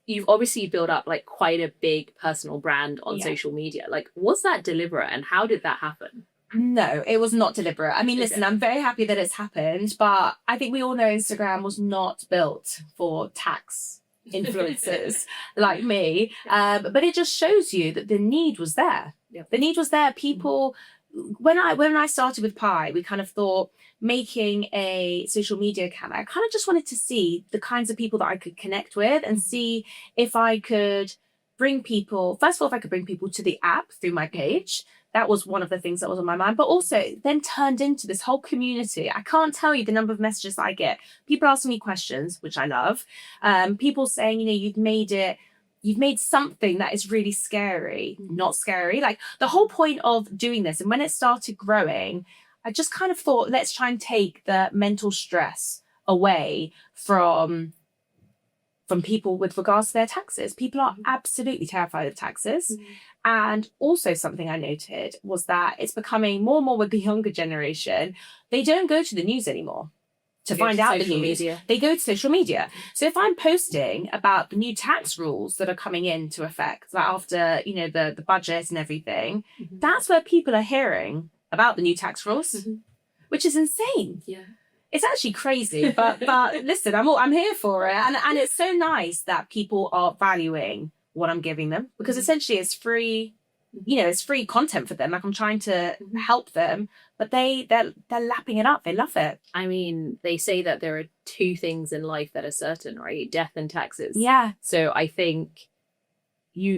You've obviously built up like quite a big personal brand on social media. Like, was that deliberate and how did that happen? No, it was not deliberate. I mean, listen, I'm very happy that it's happened, but I think we all know Instagram was not built for tax influencers like me. But it just shows you that the need was there. Yeah. The need was there. People, when I started with Pi, we kind of thought making a social media account, I kind of just wanted to see the kinds of people that I could connect with and see if I could bring people, first of all, if I could bring people to the app through my page. That was one of the things that was on my mind, but also then turned into this whole community. I can't tell you the number of messages that I get. People asking me questions, which I love. People saying, you've made something that is really scary, not scary. Like the whole point of doing this. And when it started growing, I just kind of thought, let's try and take the mental stress away from people with regards to their taxes. People are absolutely terrified of taxes. And also something I noted was that it's becoming more and more with the younger generation. They don't go to the news anymore to find out the news. They go to social media. So if I'm posting about the new tax rules that are coming into effect, like after, the budget and everything, that's where people are hearing about the new tax rules, which is insane. Yeah. It's actually crazy, but listen, I'm here for it. And it's so nice that people are valuing what I'm giving them, because essentially it's free, it's free content for them. Like I'm trying to help them, but they're lapping it up. They love it. I mean, they say that there are two things in life that are certain, right? Death and taxes. Yeah. So I think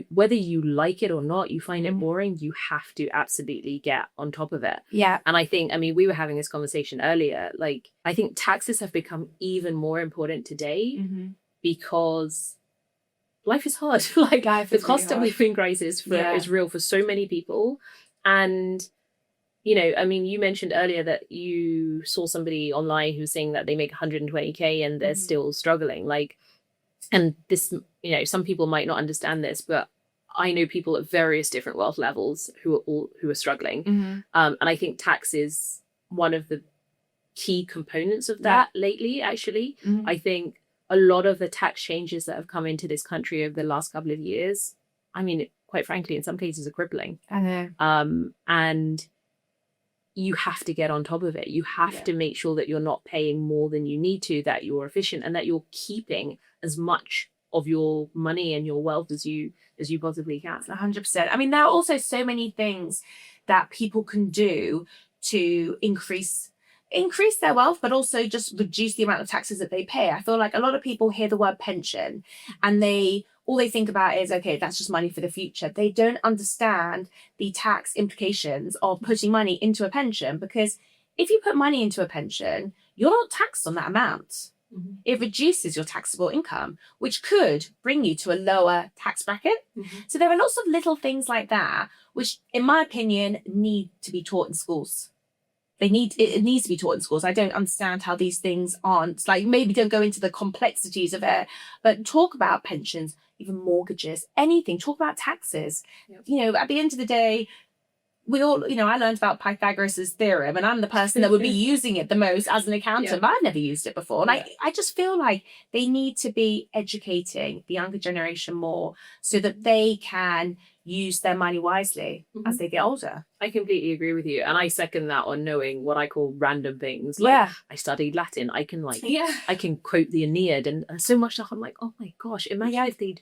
whether you like it or not, you find it boring, you have to absolutely get on top of it. Yeah. And I think, we were having this conversation earlier, like I think taxes have become even more important today because life is hard. Like the cost of living crisis is real for so many people. And, you mentioned earlier that you saw somebody online who was saying that they make 120K and they're still struggling. Like, and this, some people might not understand this, but I know people at various different wealth levels who are struggling. And I think tax is one of the key components of that lately, actually. Mhm. I think a lot of the tax changes that have come into this country over the last couple of years, I mean, quite frankly, in some cases are crippling. I know. And you have to get on top of it. You have to make sure that you're not paying more than you need to, that you're efficient, and that you're keeping as much of your money and your wealth as you possibly can. 100%. I mean, there are also so many things that people can do to increase their wealth, but also just reduce the amount of taxes that they pay. I feel like a lot of people hear the word pension and all they think about is, okay, that's just money for the future. They don't understand the tax implications of putting money into a pension, because if you put money into a pension, you're not taxed on that amount. Mm-hmm. It reduces your taxable income, which could bring you to a lower tax bracket. Mm-hmm. So there are lots of little things like that, which in my opinion need to be taught in schools. It needs to be taught in schools. I don't understand how these things aren't, like, maybe don't go into the complexities of it, but talk about pensions, even mortgages, anything, talk about taxes. Yep. You know, at the end of the day, we all, I learned about Pythagoras' theorem, and I'm the person that would be using it the most as an accountant, but I've never used it before. And I just feel like they need to be educating the younger generation more so that they can use their money wisely as they get older. I completely agree with you. And I second that on knowing what I call random things. Like, I studied Latin. I can I can quote the Aeneid and so much stuff. I'm like, oh my gosh, imagine if they'd,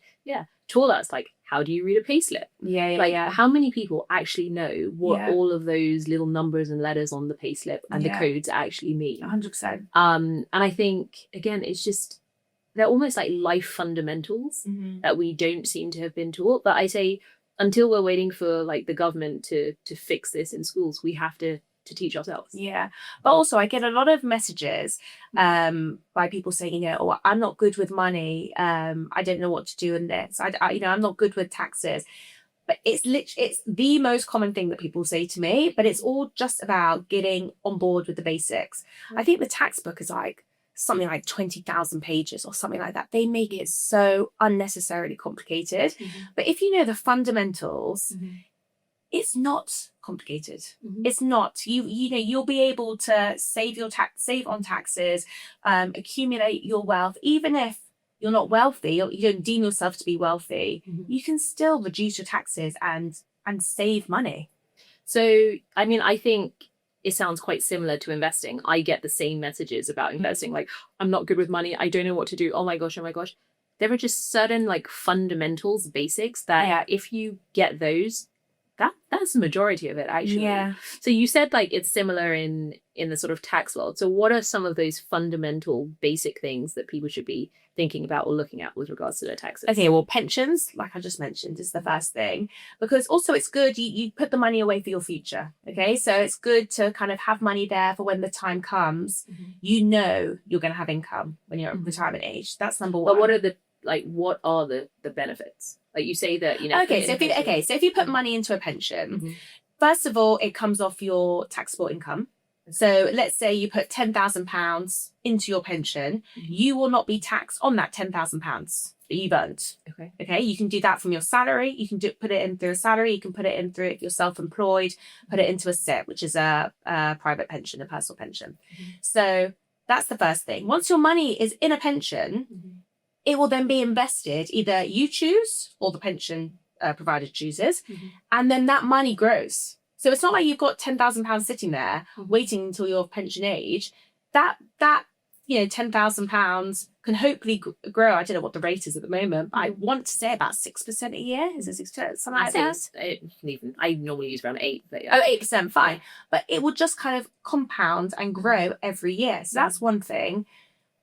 taught us, like, how do you read a payslip? How many people actually know what all of those little numbers and letters on the payslip and the codes actually mean? 100%. And I think, again, it's just, they're almost like life fundamentals that we don't seem to have been taught. But I say, until we're waiting for like the government to fix this in schools, we have to teach ourselves. Yeah. But also I get a lot of messages by people saying, oh, I'm not good with money. I don't know what to do in this. I'm not good with taxes. But it's the most common thing that people say to me, but it's all just about getting on board with the basics. I think the tax book is like something like 20,000 pages or something like that. They make it so unnecessarily complicated. But if you know the fundamentals, it's not complicated. It's not. You'll be able to save on taxes, accumulate your wealth. Even if you're not wealthy, or you don't deem yourself to be wealthy, you can still reduce your taxes and save money. So, I mean, I think it sounds quite similar to investing. I get the same messages about investing. Like, I'm not good with money. I don't know what to do. Oh my gosh. There are just certain like fundamentals, basics that if you get those, that's the majority of it, actually. Yeah. So you said like it's similar in the sort of tax world. So what are some of those fundamental basic things that people should be thinking about or looking at with regards to their taxes? Okay, well, pensions, like I just mentioned, is the first thing, because also it's good, you put the money away for your future. Okay, so it's good to kind of have money there for when the time comes. You know you're going to have income when you're at retirement age. That's number one. But what are the benefits? Like you say that, so if you put money into a pension, first of all, it comes off your taxable income. So let's say you put £10,000 into your pension, you will not be taxed on that £10,000 that you've earned. Okay, you can do that from your salary. You can put it in through a salary. You can put it in through, if you're self-employed, put it into a SIP, which is a private pension, a personal pension. So that's the first thing. Once your money is in a pension, it will then be invested. Either you choose or the pension provider chooses, and then that money grows. So it's not like you've got £10,000 sitting there waiting until your pension age. That £10,000 can hopefully grow. I don't know what the rate is at the moment, but I want to say about 6% a year. Is it 6%? Something like that? I normally use around 8%. But 8%, fine. But it will just kind of compound and grow every year. So that's one thing.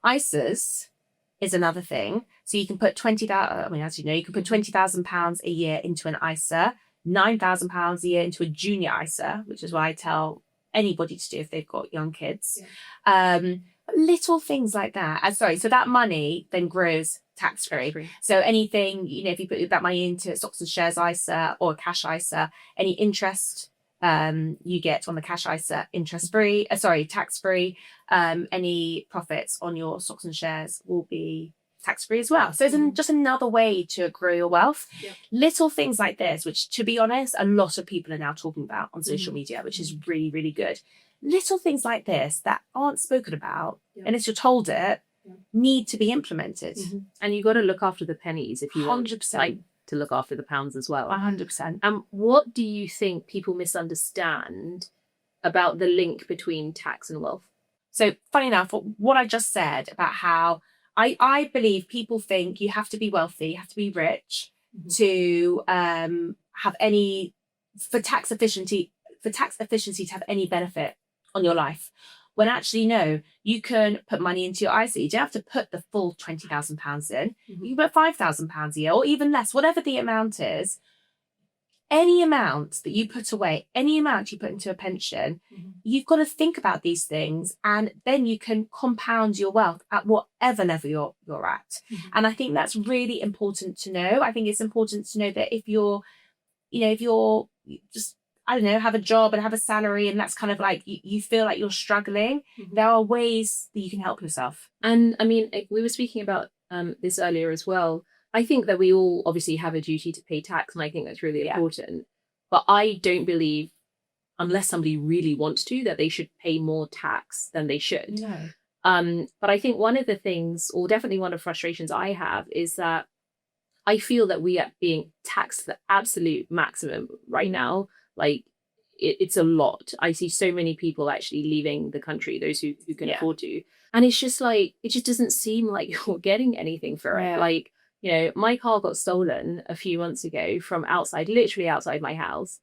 ISAs is another thing. So you can put as you know, you can put £20,000 a year into an ISA, £9,000 a year into a junior ISA, which is what I tell anybody to do if they've got young kids. Little things like that. So that money then grows tax-free. So anything, if you put that money into stocks and shares ISA or a cash ISA, any interest you get on the cash ISA tax-free. Any profits on your stocks and shares will be tax-free as well. So it's just another way to grow your wealth. Little things like this, which, to be honest, a lot of people are now talking about on social media, which is really, really good. little things like this that aren't spoken about, unless you're told it, need to be implemented. And you got to look after the pennies if you want 100%. like, to look after the pounds as well. 100%. What do you think people misunderstand about the link between tax and wealth? So funny enough, what I just said about how I believe people think you have to be wealthy, you have to be rich to have any, for tax efficiency to have any benefit on your life. When actually, no, you can put money into your ISA. You don't have to put the full £20,000 in. You can put £5,000 a year or even less, whatever the amount is. Any amount that you put away, any amount you put into a pension, you've got to think about these things, and then you can compound your wealth at whatever level you're at. And I think that's really important to know. I think it's important to know that if you're just, I don't know, have a job and have a salary, and that's kind of like you feel like you're struggling, there are ways that you can help yourself. And I mean, we were speaking about this earlier as well. I think that we all obviously have a duty to pay tax, and I think that's really important. But I don't believe, unless somebody really wants to, that they should pay more tax than they should. No. But I think one of the things, or definitely one of the frustrations I have, is that I feel that we are being taxed the absolute maximum right now. Like, it's a lot. I see so many people actually leaving the country, those who can afford to. And it's just like, it just doesn't seem like you're getting anything for it. Like, you know, my car got stolen a few months ago from outside, literally outside my house.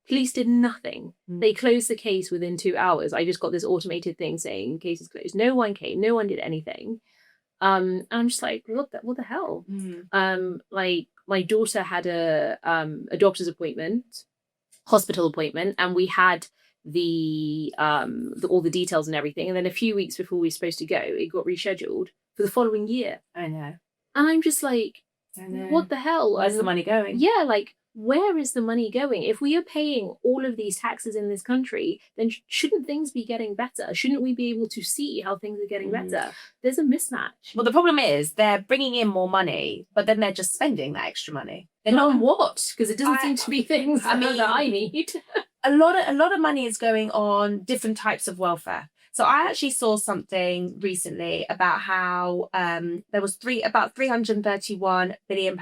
Police did nothing. They closed the case within 2 hours. I just got this automated thing saying case is closed. No one came. No one did anything. And I'm just like, what the hell? Like, my daughter had a doctor's appointment, hospital appointment, and we had all the details and everything. And then a few weeks before we were supposed to go, it got rescheduled for the following year. I know. And I'm just like, what the hell? Where's the money going? Yeah, like, where is the money going? If we are paying all of these taxes in this country, then shouldn't things be getting better? Shouldn't we be able to see how things are getting better? There's a mismatch. Well, the problem is they're bringing in more money, but then they're just spending that extra money. They're Not not. on what? Because it doesn't seem to be things that I need. A lot of money is going on different types of welfare. So I actually saw something recently about how there was about £331 billion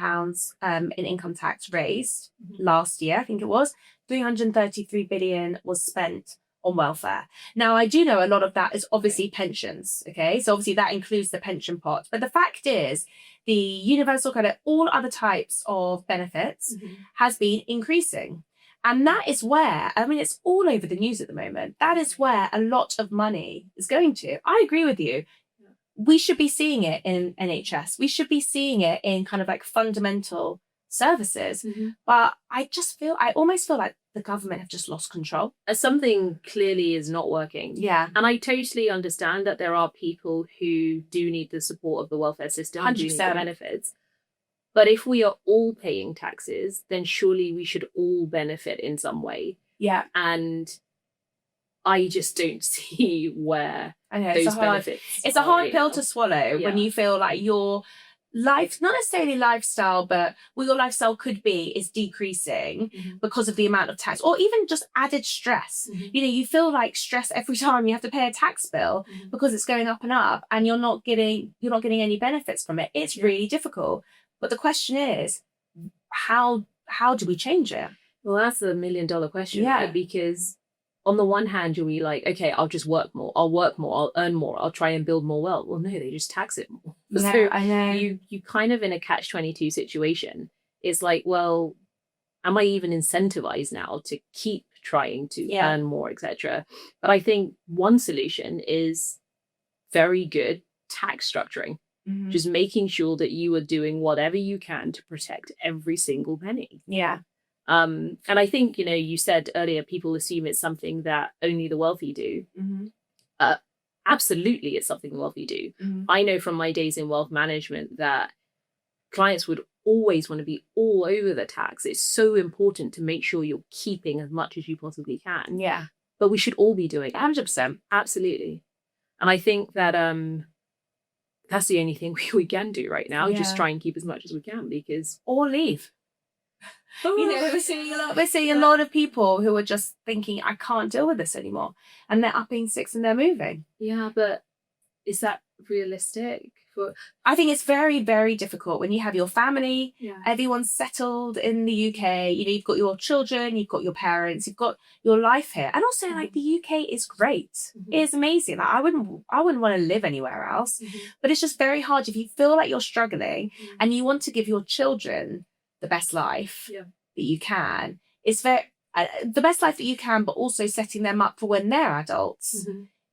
in income tax raised last year. I think it was 333 billion was spent on welfare. Now, I do know a lot of that is obviously pensions. Okay, so obviously that includes the pension pot. But the fact is, the universal credit, all other types of benefits has been increasing. And that is where, I mean, it's all over the news at the moment. That is where a lot of money is going to. I agree with you. We should be seeing it in NHS. We should be seeing it in kind of like fundamental services. But I almost feel like the government have just lost control. Something clearly is not working. Yeah. And I totally understand that there are people who do need the support of the welfare system, 100%. do need the benefits. But if we are all paying taxes, then surely we should all benefit in some way. Yeah. And I just don't see where I know, those benefits. It's a hard pill to swallow when you feel like your life, not necessarily lifestyle, but what your lifestyle could be is decreasing because of the amount of tax, or even just added stress. You know, you feel like stress every time you have to pay a tax bill because it's going up and up, and you're not getting any benefits from it. It's really difficult. But the question is, how do we change it? Well, that's $1 million question, right? Because on the one hand, you'll be like, okay, I'll just work more. I'll earn more. I'll try and build more wealth. Well, no, they just tax it more. Yeah, so I know. You kind of in a catch-22 situation. It's like, well, am I even incentivized now to keep trying to earn more, etc.? But I think one solution is very good tax structuring. Just making sure that you are doing whatever you can to protect every single penny. Yeah. And I think, you said earlier, people assume it's something that only the wealthy do. Absolutely, it's something the wealthy do. I know from my days in wealth management that clients would always want to be all over the tax. It's so important to make sure you're keeping as much as you possibly can. Yeah. But we should all be doing it. 100%. Absolutely. And I think that that's the only thing we can do right now. Just try and keep as much as we can, because or leave. we're seeing a lot of people who are just thinking, I can't deal with this anymore. And they're upping sticks and they're moving. Yeah, but is that realistic? I think it's very, very difficult when you have your family, Yeah. everyone's settled in the UK, you've got your children, you've got your parents, you've got your life here. And also like the UK is great. Mm-hmm. It is amazing. Like, I wouldn't want to live anywhere else. But it's just very hard if you feel like you're struggling and you want to give your children the best life that you can. It's the best life that you can, but also setting them up for when they're adults.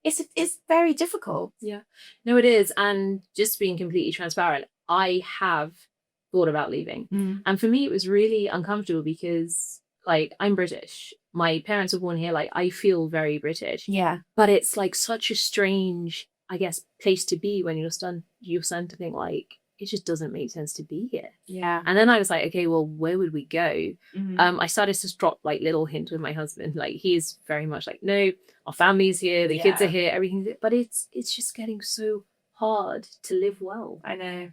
It's very difficult. Yeah. No, it is. And just being completely transparent, I have thought about leaving. And for me, it was really uncomfortable because, like, I'm British. My parents were born here. Like, I feel very British. Yeah. But it's, like, such a strange, I guess, place to be when you're starting to think, like, it just doesn't make sense to be here. Yeah. And then I was like, okay, well, where would we go? I started to drop like little hints with my husband. Like, he's very much like, no, our family's here, the kids are here, everything's here. But it's just getting so hard to live well. I know.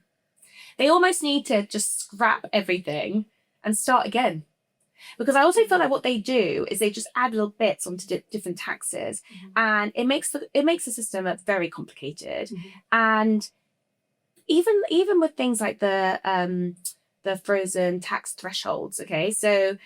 They almost need to just scrap everything and start again. Because I also feel like what they do is they just add little bits onto different taxes, and it makes the system very complicated. And even with things like the frozen tax thresholds, okay, so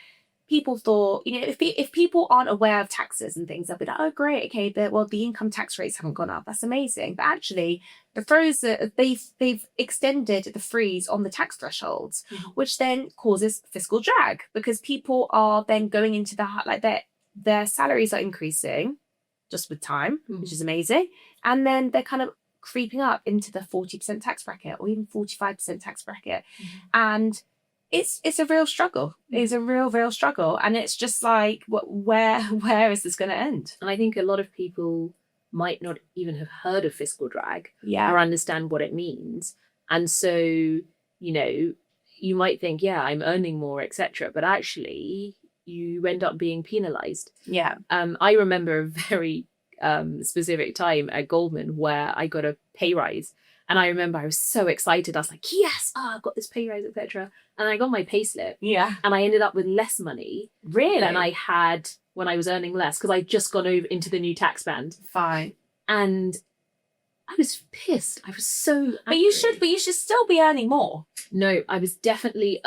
people thought, if people aren't aware of taxes and things, they'll be like, oh great, okay, the income tax rates haven't gone up, that's amazing. But actually the frozen, they've extended the freeze on the tax thresholds, which then causes fiscal drag, because people are then going into their salaries are increasing just with time, which is amazing, and then they're kind of creeping up into the 40% tax bracket or even 45% tax bracket. And it's a real struggle. It's a real struggle. And it's just like, where is this going to end? And I think a lot of people might not even have heard of fiscal drag Yeah. or understand what it means. And so, you might think, yeah, I'm earning more, etc. But actually, you end up being penalized. Yeah. I remember a very specific time at Goldman where I got a pay rise, and I remember I was so excited. I was like, yes, I've got this pay rise, etc. And I got my pay slip, and I ended up with less money than I had when I was earning less, because I'd just gone over into the new tax band. Fine. And I was pissed. I was so angry. But you should still be earning more. No, I definitely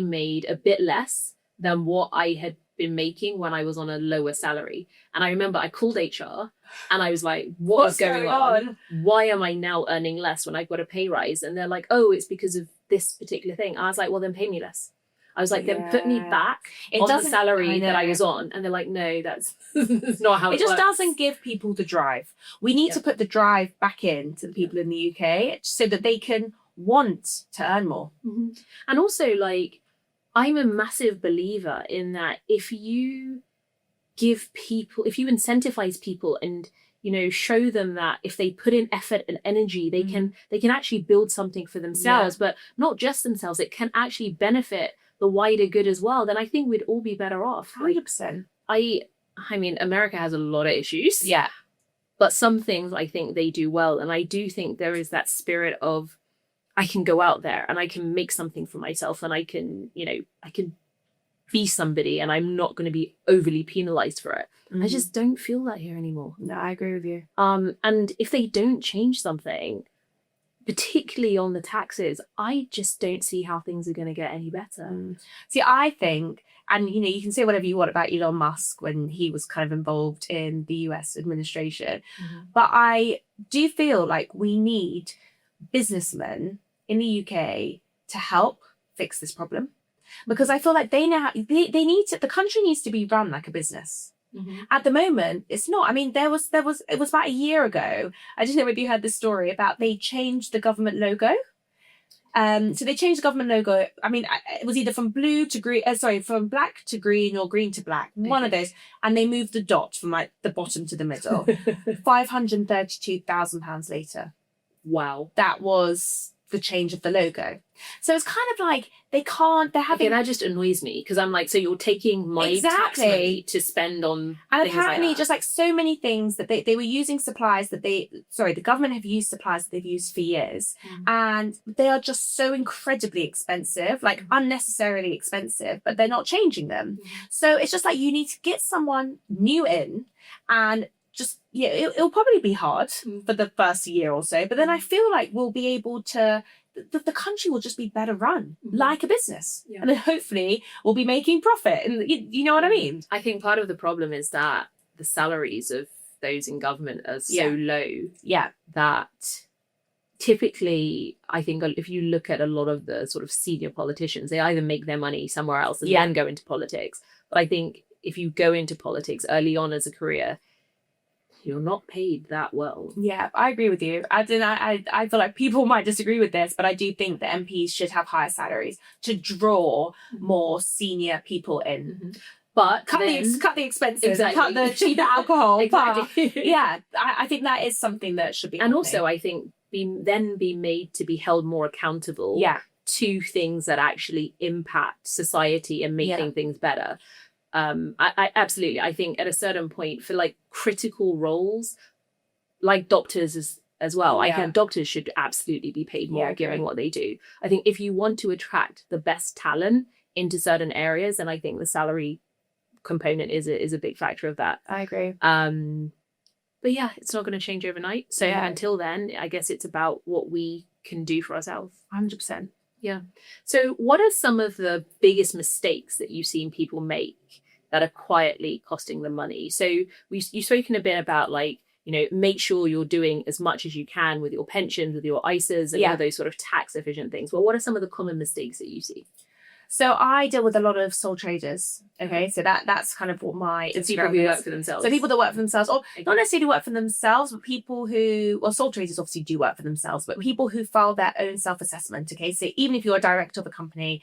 made a bit less than what I had been making when I was on a lower salary. And I remember I called HR and I was like, what's going on? Why am I now earning less when I've got a pay rise? And they're like, oh, it's because of this particular thing. I was like, well, then pay me less. I was like, then put me back on the salary that I was on. And they're like, no, that's not how it works. It just doesn't give people the drive. We need to put the drive back in to the people in the UK so that they can want to earn more. And also, like, I'm a massive believer in that if you incentivize people and, show them that if they put in effort and energy, they can actually build something for themselves, but not just themselves. It can actually benefit the wider good as well. Then I think we'd all be better off. 100%. I mean, America has a lot of issues. Yeah. But some things I think they do well. And I do think there is that spirit of, I can go out there and I can make something for myself, and I can be somebody, and I'm not going to be overly penalized for it. I just don't feel that here anymore. No, I agree with you. And if they don't change something, particularly on the taxes, I just don't see how things are going to get any better. See, I think, and you can say whatever you want about Elon Musk when he was kind of involved in the US administration, but I do feel like we need businessmen in the UK to help fix this problem, because I feel like they need to, the country needs to be run like a business. At the moment, it's not. I mean, it was about a year ago. I don't know if you heard this story about they changed the government logo. So they changed the government logo. I mean, it was either from blue to green, from black to green or green to black, one of those. And they moved the dot from like the bottom to the middle. £532,000 later. Wow. That was the change of the logo. So it's kind of like they're having... Okay, that just annoys me because I'm like, so you're taking my tax money to spend on and things apparently like that. just like so many things that they were using supplies that the government have used supplies that they've used for years, and they are just so incredibly expensive, like unnecessarily expensive, but they're not changing them. So it's just like you need to get someone new in, and just it'll probably be hard for the first year or so, but then I feel like we'll be able to, the country will just be better run like a business, and then hopefully we'll be making profit, and you know what I mean. I think part of the problem is that the salaries of those in government are so low that typically, I think if you look at a lot of the sort of senior politicians, they either make their money somewhere else and then go into politics. But I think if you go into politics early on as a career, you're not paid that well. Yeah, I agree with you. I feel like people might disagree with this, but I do think that MPs should have higher salaries to draw more senior people in. But cut the expenses, exactly. cut the cheaper alcohol. Exactly. But, yeah, I think that is something that should be. And also, I think be made to be held more accountable to things that actually impact society and making things better. I absolutely, I think at a certain point for like critical roles, like doctors as well, I think doctors should absolutely be paid more given what they do. I think if you want to attract the best talent into certain areas, then I think the salary component is a big factor of that. I agree. But yeah, it's not going to change overnight. So until then, I guess it's about what we can do for ourselves. 100%. Yeah. So what are some of the biggest mistakes that you've seen people make that are quietly costing them money? So you've spoken a bit about like, make sure you're doing as much as you can with your pensions, with your ISAs and all those sort of tax efficient things. Well, what are some of the common mistakes that you see? So I deal with a lot of sole traders. Okay, so that's kind of what my Instagram people who work for themselves. So people that work for themselves, or not necessarily work for themselves, but people who, well, sole traders obviously do work for themselves, but people who file their own self-assessment. Okay, so even if you're a director of a company,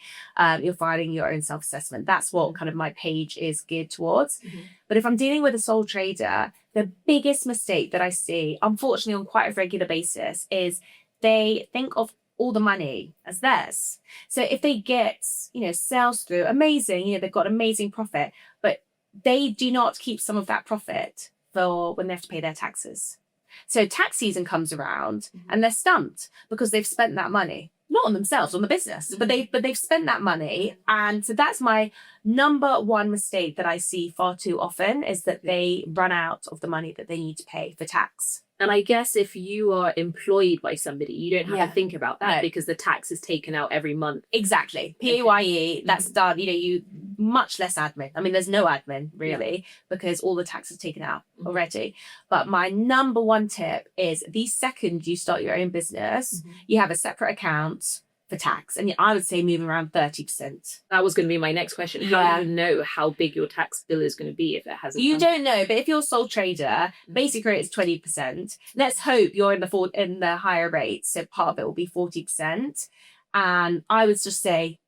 you're filing your own self-assessment. That's what kind of my page is geared towards. But if I'm dealing with a sole trader, the biggest mistake that I see, unfortunately, on quite a regular basis, is they think of all the money as theirs. So if they get, sales through, amazing, they've got amazing profit, but they do not keep some of that profit for when they have to pay their taxes. So tax season comes around and they're stumped because they've spent that money, not on themselves, on the business, but they've spent that money. And so that's my number one mistake that I see far too often, is that they run out of the money that they need to pay for tax. And I guess if you are employed by somebody, you don't have to think about that because the tax is taken out every month. Exactly. PAYE, that's done. You much less admin. I mean, there's no admin really because all the tax is taken out already. But my number one tip is the second you start your own business, you have a separate account for tax. And I would say moving around 30%. That was going to be my next question. How do you know how big your tax bill is going to be if it hasn't? You don't know, but if you're a sole trader, basic rate is 20%. Let's hope you're in the higher rate, so part of it will be 40%. And I would just say,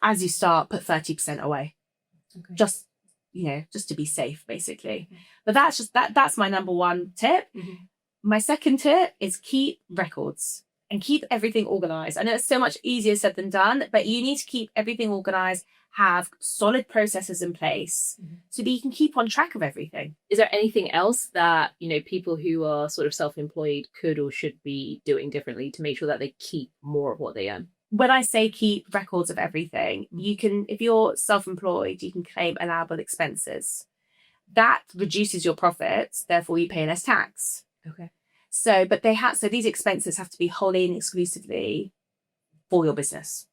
as you start, put 30% away. Okay. Just to be safe, basically. But that's my number one tip. My second tip is keep records. And keep everything organized. I know it's so much easier said than done, but you need to keep everything organized, have solid processes in place so that you can keep on track of everything. Is there anything else that, people who are sort of self-employed could or should be doing differently to make sure that they keep more of what they earn? When I say keep records of everything, you can, if you're self-employed, you can claim allowable expenses. That reduces your profits, therefore you pay less tax. Okay. So these expenses have to be wholly and exclusively for your business.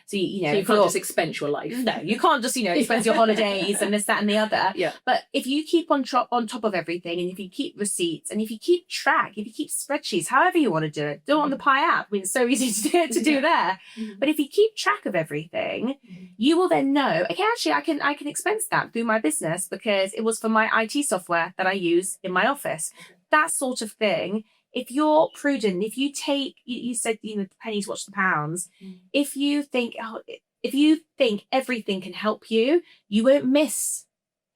So, you can't just expense your life. No, you can't just, expense your holidays and this, that, and the other. Yeah. But if you keep on top of everything, and if you keep receipts, and if you keep track, if you keep spreadsheets, however you want to do it on the Pi app. I mean, it's so easy to do there. But if you keep track of everything, you will then know, okay, actually, I can expense that through my business because it was for my IT software that I use in my office. That sort of thing. If you're prudent, if you take, you said, the pennies watch the pounds. If you think everything can help you, you won't miss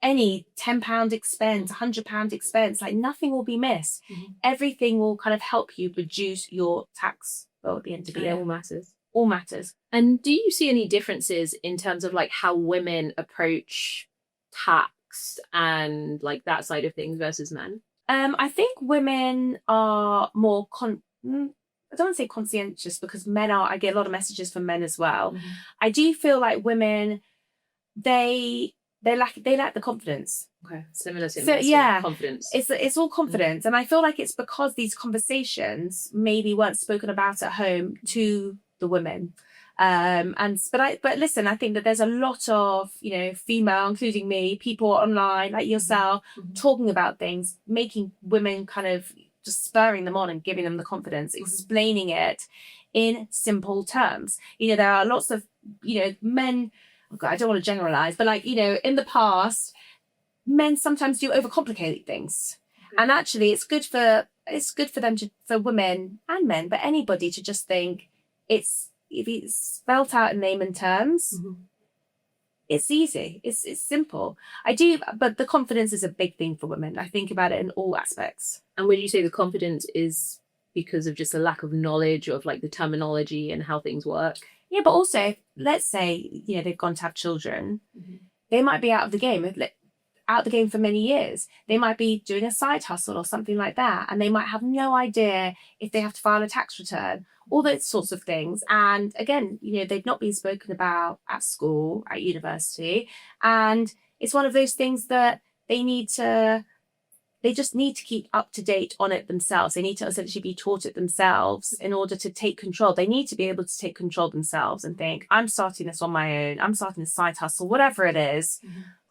any £10 expense, £100 expense. Like nothing will be missed. Everything will kind of help you reduce your tax well, at the end of the It year, all matters. all matters. And do you see any differences in terms of like how women approach tax and like that side of things versus men? I think women are more I don't want to say conscientious, because men are. I get a lot of messages from men as well. Mhm. I do feel like women, they lack the confidence. Okay, similar to So, me, yeah, confidence. It's all confidence, and I feel like it's because these conversations maybe weren't spoken about at home to the women. But listen, I think that there's a lot of, female, including me, people online like yourself, Mhm. talking about things, making women kind of just spurring them on and giving them the confidence, explaining it in simple terms. There are lots of, men. Oh God, I don't want to generalize, but like, in the past, men sometimes do overcomplicate things. Okay. And actually it's good for them for women and men, but anybody to just think if it's spelt out in layman terms, it's easy. It's simple. But the confidence is a big thing for women. I think about it in all aspects. And would you say the confidence is because of just a lack of knowledge of like the terminology and how things work? Yeah, but also, let's say, they've gone to have children. They might be out of the game for many years. They might be doing a side hustle or something like that, and they might have no idea if they have to file a tax return, all those sorts of things. And again, they've not been spoken about at school, at university, and it's one of those things that they just need to keep up to date on it themselves. They need to essentially be taught it themselves in order to take control. They need to be able to take control themselves and think, I'm starting this on my own. I'm starting a side hustle, whatever it is.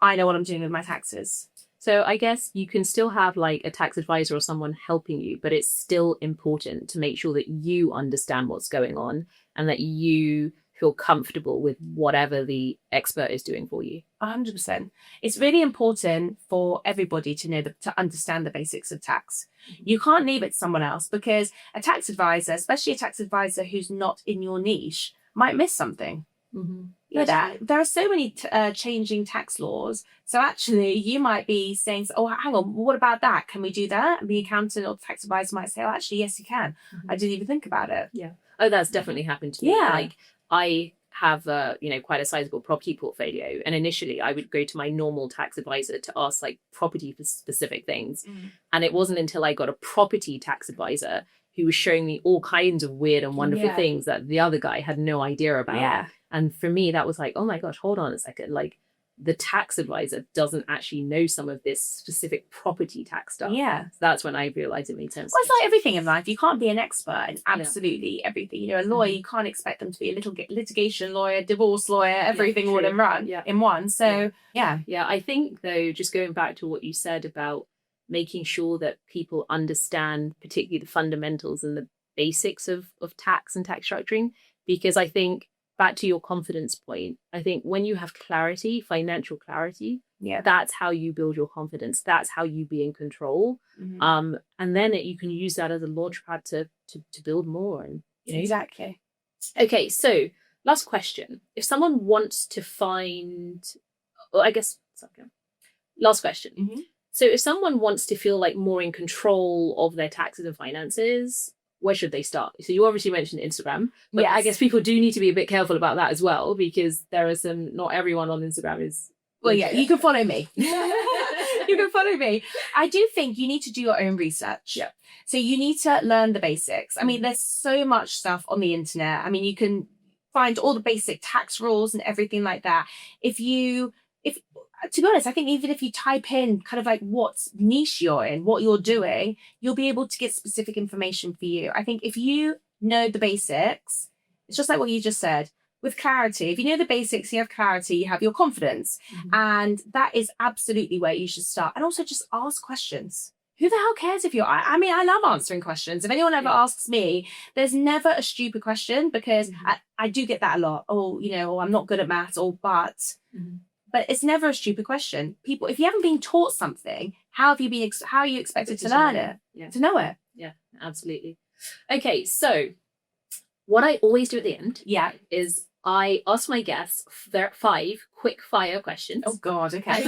I know what I'm doing with my taxes. So I guess you can still have like a tax advisor or someone helping you, but it's still important to make sure that you understand what's going on and that you feel comfortable with whatever the expert is doing for you. 100%. It's really important for everybody to understand the basics of tax. You can't leave it to someone else, because a tax advisor, especially a tax advisor who's not in your niche, might miss something. There are so many changing tax laws. So actually, you might be saying, "Oh, hang on, what about that? Can we do that?" And the accountant or the tax advisor might say, "Oh, actually, yes, you can. I didn't even think about it." Yeah. Oh, that's definitely happened to me. Yeah. Like I have quite a sizable property portfolio, and initially I would go to my normal tax advisor to ask like property specific things, and it wasn't until I got a property tax advisor who was showing me all kinds of weird and wonderful things that the other guy had no idea about. Yeah. And for me, that was like, oh my gosh, hold on a second. Like the tax advisor doesn't actually know some of this specific property tax stuff. Yeah. So that's when I realized it made sense. Well, it's like everything in life. You can't be an expert in absolutely everything. A lawyer, you can't expect them to be a litigation lawyer, divorce lawyer, everything all in one. So, yeah. Yeah, I think, though, just going back to what you said about making sure that people understand particularly the fundamentals and the basics of tax and tax structuring, because I think, back to your confidence point, I think when you have clarity, financial clarity, that's how you build your confidence. That's how you be in control. And then you can use that as a launchpad to build more. And Exactly. Okay, so last question. If someone wants to find, last question. So if someone wants to feel like more in control of their taxes and finances, where should they start? So you obviously mentioned Instagram, but I guess people do need to be a bit careful about that as well, because there are not everyone on Instagram is. Well, yeah, you can follow me. You can follow me. I do think you need to do your own research. Yeah. So you need to learn the basics. I mean, there's so much stuff on the internet. I mean, you can find all the basic tax rules and everything like that. To be honest, I think even if you type in kind of like what niche you're in, what you're doing, you'll be able to get specific information for you. I think if you know the basics, it's just like what you just said, with clarity. If you know the basics, you have clarity, you have your confidence. And that is absolutely where you should start. And also just ask questions. Who the hell cares if I mean, I love answering questions. If anyone ever asks me, there's never a stupid question, because I do get that a lot. Oh, I'm not good at maths, but it's never a stupid question. People, if you haven't been taught something, how are you expected to learn it? Yeah. To know it? Yeah, absolutely. Okay, so what I always do at the end is I ask my guests 5 quick fire questions. Oh God, okay.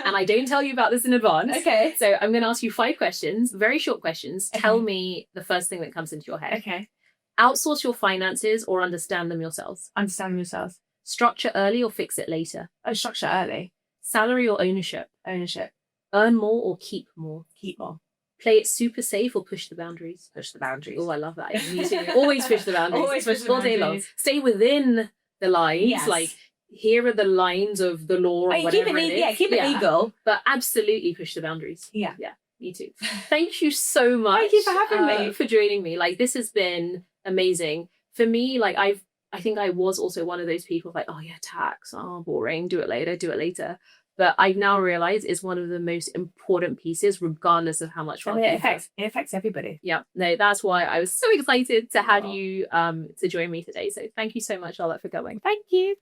And I don't tell you about this in advance. Okay. So I'm going to ask you 5 questions, very short questions. Okay. Tell me the first thing that comes into your head. Okay. Outsource your finances or understand them yourselves. Understand yourself. Structure early or fix it later. Oh, structure early. Salary or ownership. Ownership. Earn more or keep more. Keep more. Play it super safe or push the boundaries. Push the boundaries. Oh, I love that. Me too. Always push the boundaries. Always push the All day long. boundaries. Stay within the lines. Yes. Like, here are the lines of the law or Oh, whatever keep it, it is. yeah, keep it legal. But absolutely push the boundaries. Yeah. Yeah, me too. Thank you so much. Thank you for having me. For joining me. Like, this has been amazing. For me, like, I think I was also one of those people like, oh yeah, tax, oh, boring, do it later. But I've now realized it's one of the most important pieces, regardless of how much wealth It affects everybody. Yeah, no, that's why I was so excited to have you to join me today. So thank you so much, Charlotte, for coming. Thank you.